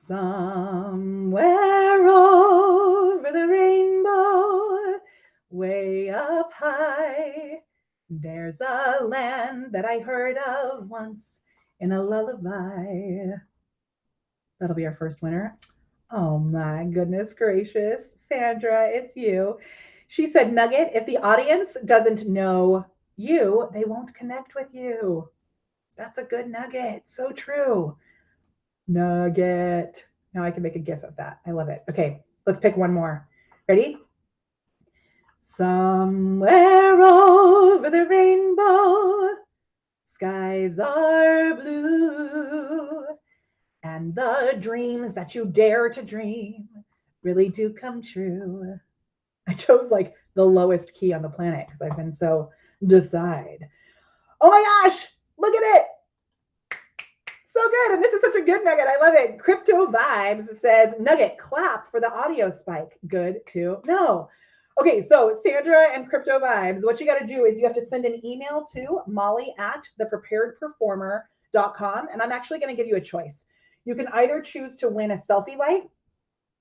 Somewhere over the rainbow, way up high, there's a land that I heard of once in a lullaby. That'll be our first winner. Oh my goodness gracious. Sandra, it's you. She said, Nugget, if the audience doesn't know you, they won't connect with you. That's a good nugget. So true. Nugget. Now I can make a GIF of that. I love it. Okay, let's pick one more. Ready? Somewhere over the rainbow, skies are blue, and the dreams that you dare to dream really do come true. I chose like the lowest key on the planet because I've been so decide. Oh my gosh, look at it. So good. And this is such a good nugget. I love it. Crypto Vibes says, nugget, clap for the audio spike. Good to know. Okay, so Sandra and Crypto Vibes, what you got to do is you have to send an email to molly@thepreparedperformer.com. And I'm actually going to give you a choice. You can either choose to win a selfie light,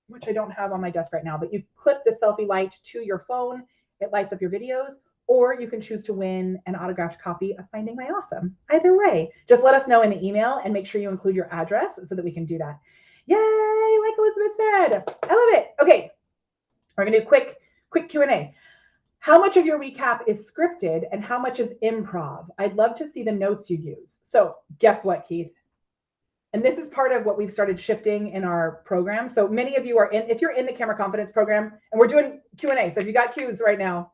which I don't have on my desk right now, but you clip the selfie light to your phone. It lights up your videos. Or you can choose to win an autographed copy of Finding My Awesome. Either way, just let us know in the email and make sure you include your address so that we can do that. Yay, like Elizabeth said. I love it. Okay, we're going to do quick Q&A. How much of your recap is scripted and how much is improv? I'd love to see the notes you use. So guess what, Keith? And this is part of what we've started shifting in our program. So many of you are in, if you're in the Camera Confidence program, and we're doing Q&A. So if you got Qs right now,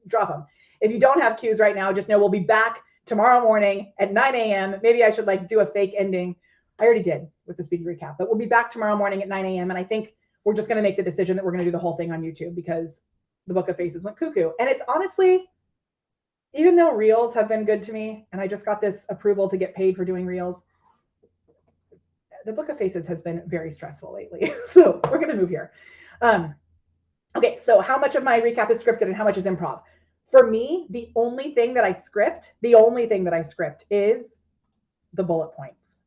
drop them. If you don't have Qs right now, just know we'll be back tomorrow morning at 9 a.m. Maybe I should like do a fake ending. I already did with the speed recap, but we'll be back tomorrow morning at 9 a.m. And I think we're just going to make the decision that we're going to do the whole thing on YouTube because the Book of Faces went cuckoo. And it's honestly, even though Reels have been good to me, and I just got this approval to get paid for doing Reels, the Book of Faces has been very stressful lately. So we're going to move here. Okay, so how much of my recap is scripted and how much is improv? For me, the only thing that I script is the bullet points,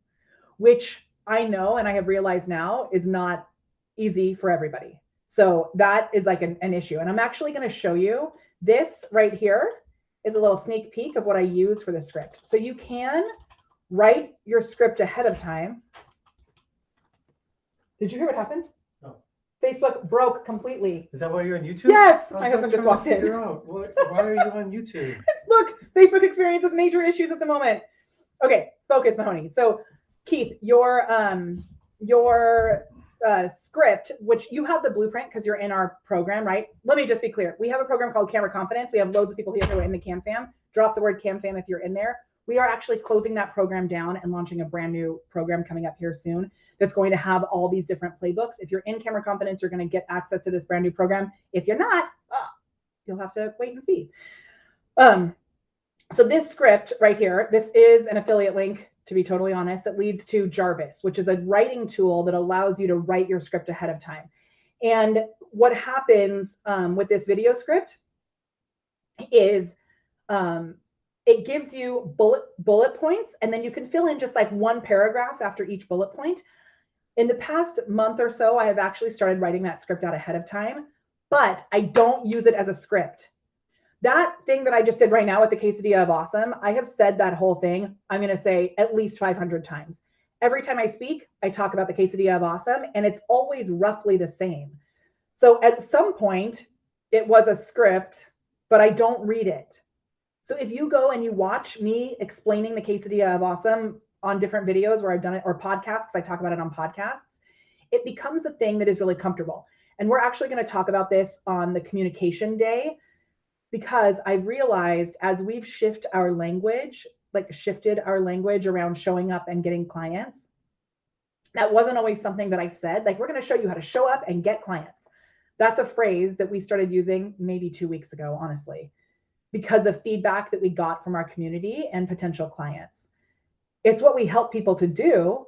which I know and I have realized now is not easy for everybody. So that is like an issue. And I'm actually going to show you this right here is a little sneak peek of what I use for the script. So you can write your script ahead of time. Did you hear what happened? No. Facebook broke completely. Is that why you're on YouTube? Yes, my husband just walked in. Why are you on YouTube? Look, Facebook experiences major issues at the moment. Okay, focus, Mahoney. So, Keith, your script, which you have the blueprint because you're in our program, right? Let me just be clear. We have a program called Camera Confidence. We have loads of people here who are in the Cam Fam. Drop the word Cam Fam if you're in there. We are actually closing that program down and launching a brand new program coming up here soon that's going to have all these different playbooks. If you're in Camera Confidence, you're going to get access to this brand new program. If you're not, you'll have to wait and see. So this script right here, this is an affiliate link, to be totally honest, that leads to Jarvis, which is a writing tool that allows you to write your script ahead of time. And what happens with this video script is it gives you bullet points, and then you can fill in just like one paragraph after each bullet point. In the past month or so, I have actually started writing that script out ahead of time, but I don't use it as a script. That thing that I just did right now with the quesadilla of awesome, I have said that whole thing, I'm going to say at least 500 times. Every time I speak, I talk about the quesadilla of awesome, and it's always roughly the same. So at some point, it was a script, but I don't read it. So if you go and you watch me explaining the quesadilla of awesome on different videos where I've done it, or podcasts, I talk about it on podcasts, it becomes a thing that is really comfortable. And we're actually going to talk about this on the communication day, because I realized as we've shifted our language around showing up and getting clients, that wasn't always something that I said, like, we're going to show you how to show up and get clients. That's a phrase that we started using maybe 2 weeks ago, honestly, because of feedback that we got from our community and potential clients. It's what we help people to do.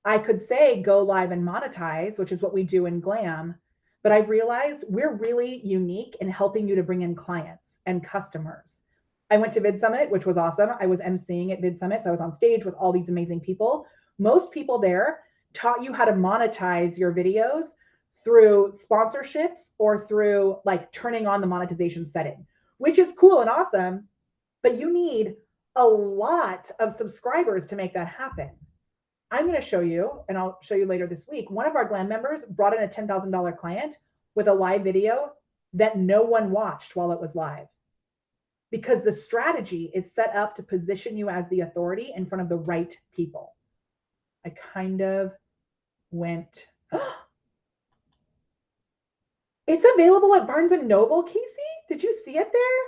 I could say go live and monetize, which is what we do in Glam, but I've realized we're really unique in helping you to bring in clients and customers. I went to Vid Summit, which was awesome. I was emceeing at Vid Summit, so I was on stage with all these amazing people. Most people there taught you how to monetize your videos through sponsorships or through like turning on the monetization setting, which is cool and awesome, but you need a lot of subscribers to make that happen. I'm going to show you, and I'll show you later this week, one of our Glam members brought in a $10,000 client with a live video that no one watched while it was live, because the strategy is set up to position you as the authority in front of the right people. I kind of went, it's available at Barnes & Noble, Casey? Did you see it there?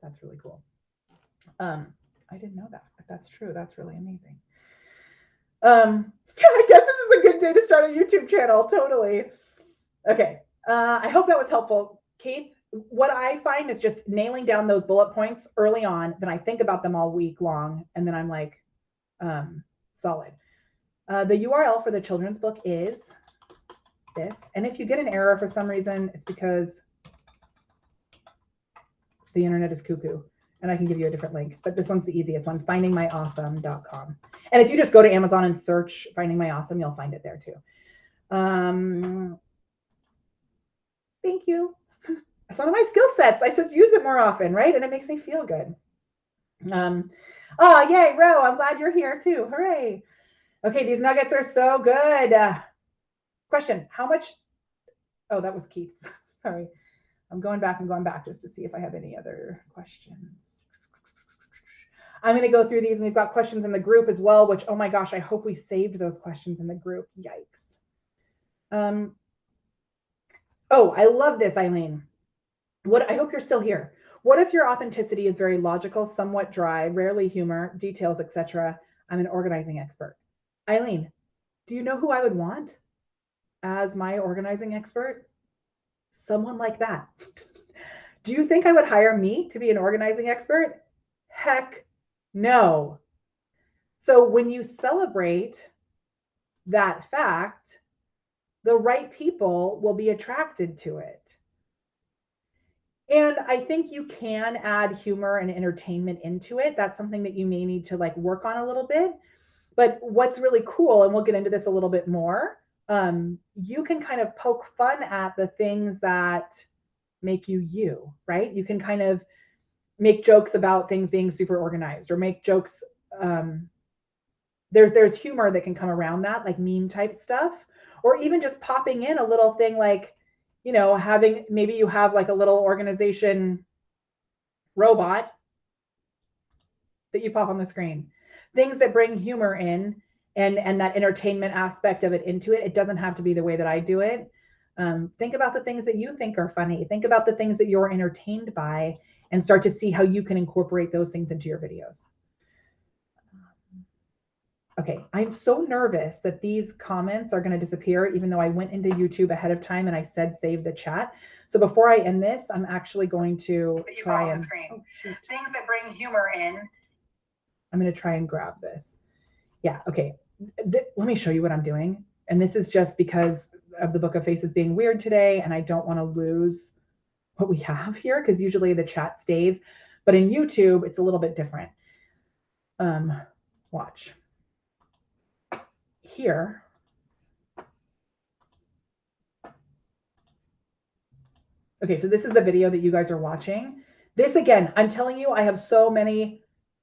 That's really cool. I didn't know that. If that's true, that's really amazing. I guess this is a good day to start a YouTube channel. Totally. Okay. I hope that was helpful. Keith, what I find is just nailing down those bullet points early on. Then I think about them all week long, and then I'm like, solid. The URL for the children's book is this. And if you get an error for some reason, it's because the internet is cuckoo. And I can give you a different link, but this one's the easiest one, findingmyawesome.com. And if you just go to Amazon and search Finding My Awesome, you'll find it there too. Thank you. It's one of my skill sets. I should use it more often, right? And it makes me feel good. Oh, yay, Ro, I'm glad you're here too. Hooray. Okay, these nuggets are so good. Question, how much? Oh, that was Keith's. Sorry. I'm going back just to see if I have any other questions. I'm going to go through these, and we've got questions in the group as well, which, oh my gosh, I hope we saved those questions in the group. Yikes. Oh, I love this, Eileen. I hope you're still here. What if your authenticity is very logical, somewhat dry, rarely humor, details, etc.? I'm an organizing expert. Eileen, do you know who I would want as my organizing expert? Someone like that. Do you think I would hire me to be an organizing expert? Heck no. So when you celebrate that fact, the right people will be attracted to it. And I think you can add humor and entertainment into it. That's something that you may need to like work on a little bit. But what's really cool, and we'll get into this a little bit more, you can kind of poke fun at the things that make you, right? You can kind of make jokes about things being super organized, or make jokes. There's humor that can come around that, like meme type stuff, or even just popping in a little thing like, maybe you have like a little organization robot that you pop on the screen. Things that bring humor in and that entertainment aspect of it into it. It doesn't have to be the way that I do it. Think about the things that you think are funny. Think about the things that you're entertained by, and start to see how you can incorporate those things into your videos. Okay, I'm so nervous that these comments are going to disappear, even though I went into YouTube ahead of time and I said save the chat. So before I end this, I'm actually going to try and things that bring humor in. I'm going to try and grab this. Yeah, okay. Let me show you what I'm doing. And this is just because of the Book of Faces being weird today, and I don't want to lose what we have here, because usually the chat stays. But in YouTube, it's a little bit different. Watch. Here. Okay, so this is the video that you guys are watching. This, again, I'm telling you, I have so many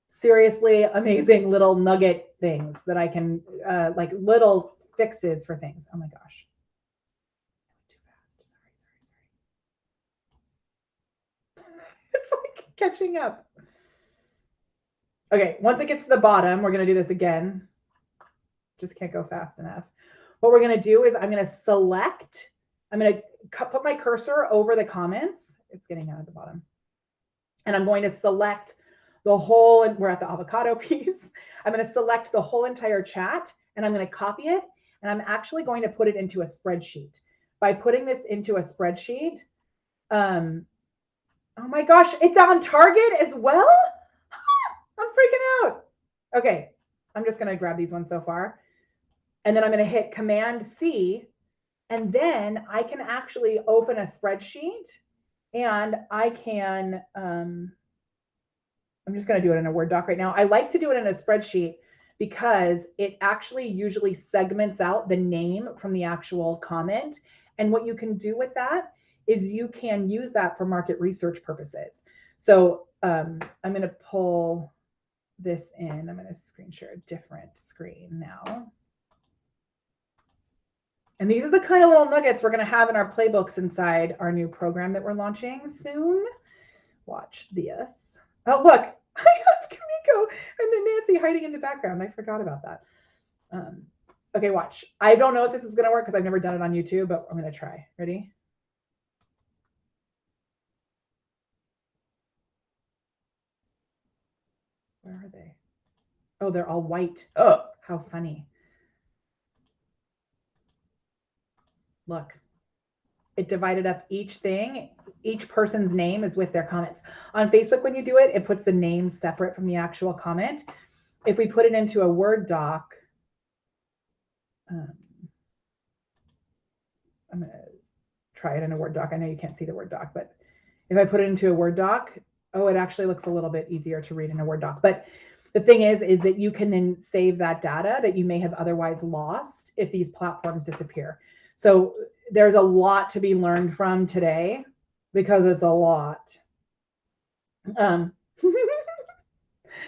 seriously amazing little nugget things that I can, like little fixes for things. Oh my gosh. Too fast. Sorry. It's like catching up. Okay, once it gets to the bottom, we're going to do this again. Just can't go fast enough. What we're going to do is I'm going to select, I'm going to put my cursor over the comments. It's getting down at the bottom. And I'm going to select the whole, and we're at the avocado piece. I'm going to select the whole entire chat, and I'm going to copy it. And I'm actually going to put it into a spreadsheet. By putting this into a spreadsheet, oh my gosh, it's on target as well? I'm freaking out. Okay, I'm just going to grab these ones so far. And then I'm going to hit Command C, and then I can actually open a spreadsheet, and I can, I'm just going to do it in a Word doc right now. I like to do it in a spreadsheet because it actually usually segments out the name from the actual comment. And what you can do with that is you can use that for market research purposes. So I'm going to pull this in. I'm going to screen share a different screen now. And these are the kind of little nuggets we're going to have in our playbooks inside our new program that we're launching soon. Watch this. Oh, look, I have Kamiko and then Nancy hiding in the background. I forgot about that. Okay, watch. I don't know if this is going to work because I've never done it on YouTube, but I'm going to try. Ready? Where are they? Oh, they're all white. Oh, how funny. Look. it divided up each thing. Each person's name is with their comments. On Facebook, when you do it, it puts the name separate from the actual comment. If we put it into a Word doc, I'm going to try it in a Word doc. I know you can't see the Word doc, but if I put it into a Word doc, oh, it actually looks a little bit easier to read in a Word doc. But the thing is that you can then save that data that you may have otherwise lost if these platforms disappear. So there's a lot to be learned from today because it's a lot. Nugget,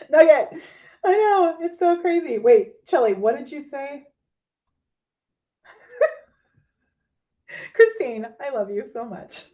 I know, it's so crazy. Wait, Shelly, what did you say? Christine, I love you so much.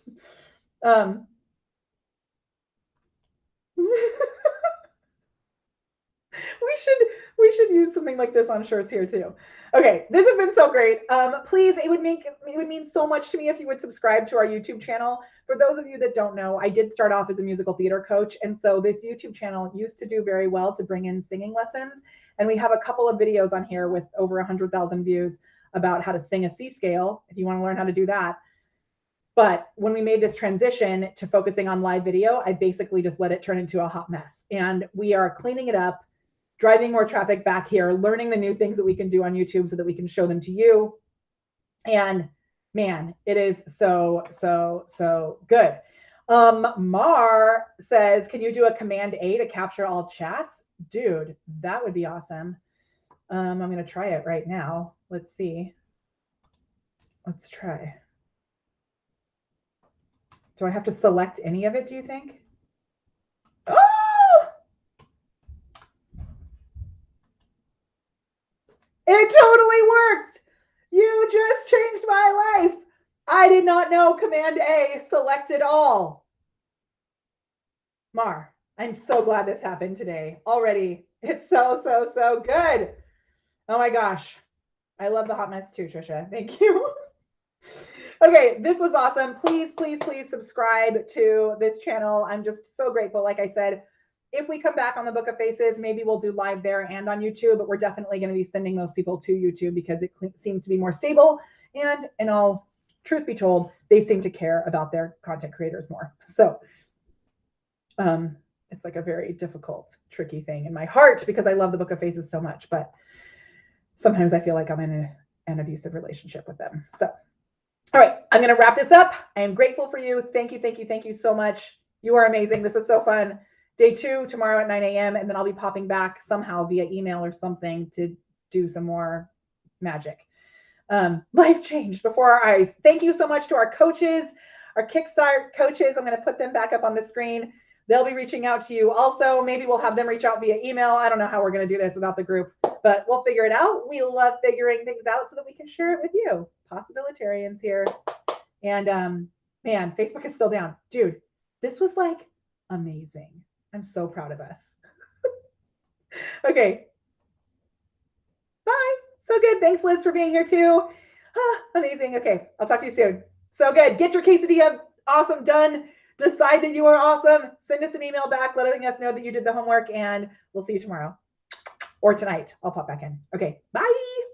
we should use something like this on shirts here too. Okay, this has been so great. Please, it would mean so much to me if you would subscribe to our YouTube channel. For those of you that don't know, I did start off as a musical theater coach, and so this YouTube channel used to do very well to bring in singing lessons. And we have a couple of videos on here with over 100,000 views about how to sing a C scale, if you want to learn how to do that. But when we made this transition to focusing on live video, I basically just let it turn into a hot mess. And we are cleaning it up, driving more traffic back here, learning the new things that we can do on YouTube so that we can show them to you. And man, it is so, so, so good. Mar says, can you do a Command A to capture all chats? Dude, that would be awesome. I'm going to try it right now. Let's see. Let's try. Do I have to select any of it, do you think? Oh! It totally worked. You just changed my life. I did not know Command A selected all. Mar, I'm so glad this happened today. Already, it's so, so, so good. Oh my gosh. I love the hot mess too, Trisha. Thank you. Okay, this was awesome. Please, please, please subscribe to this channel. I'm just so grateful. Like I said, if we come back on the Book of Faces, maybe we'll do live there and on YouTube, but we're definitely going to be sending those people to YouTube because it seems to be more stable. And in all truth be told, they seem to care about their content creators more. So it's like a very difficult, tricky thing in my heart because I love the Book of Faces so much, but sometimes I feel like I'm in an abusive relationship with them. So, all right, I'm going to wrap this up. I am grateful for you. Thank you, thank you, thank you so much. You are amazing. This was so fun. Day 2 tomorrow at 9 a.m. And then I'll be popping back somehow via email or something to do some more magic. Life changed before our eyes. Thank you so much to our coaches, our Kickstart coaches. I'm going to put them back up on the screen. They'll be reaching out to you. Also, maybe we'll have them reach out via email. I don't know how we're going to do this without the group, but we'll figure it out. We love figuring things out so that we can share it with you. Possibilitarians here. And man, Facebook is still down. Dude, this was like amazing. I'm so proud of us. Okay. Bye. So good. Thanks, Liz, for being here too. Amazing. Okay. I'll talk to you soon. So good. Get your quesadilla. Awesome. Done. Decide that you are awesome. Send us an email back letting us know that you did the homework, and we'll see you tomorrow or tonight. I'll pop back in. Okay. Bye.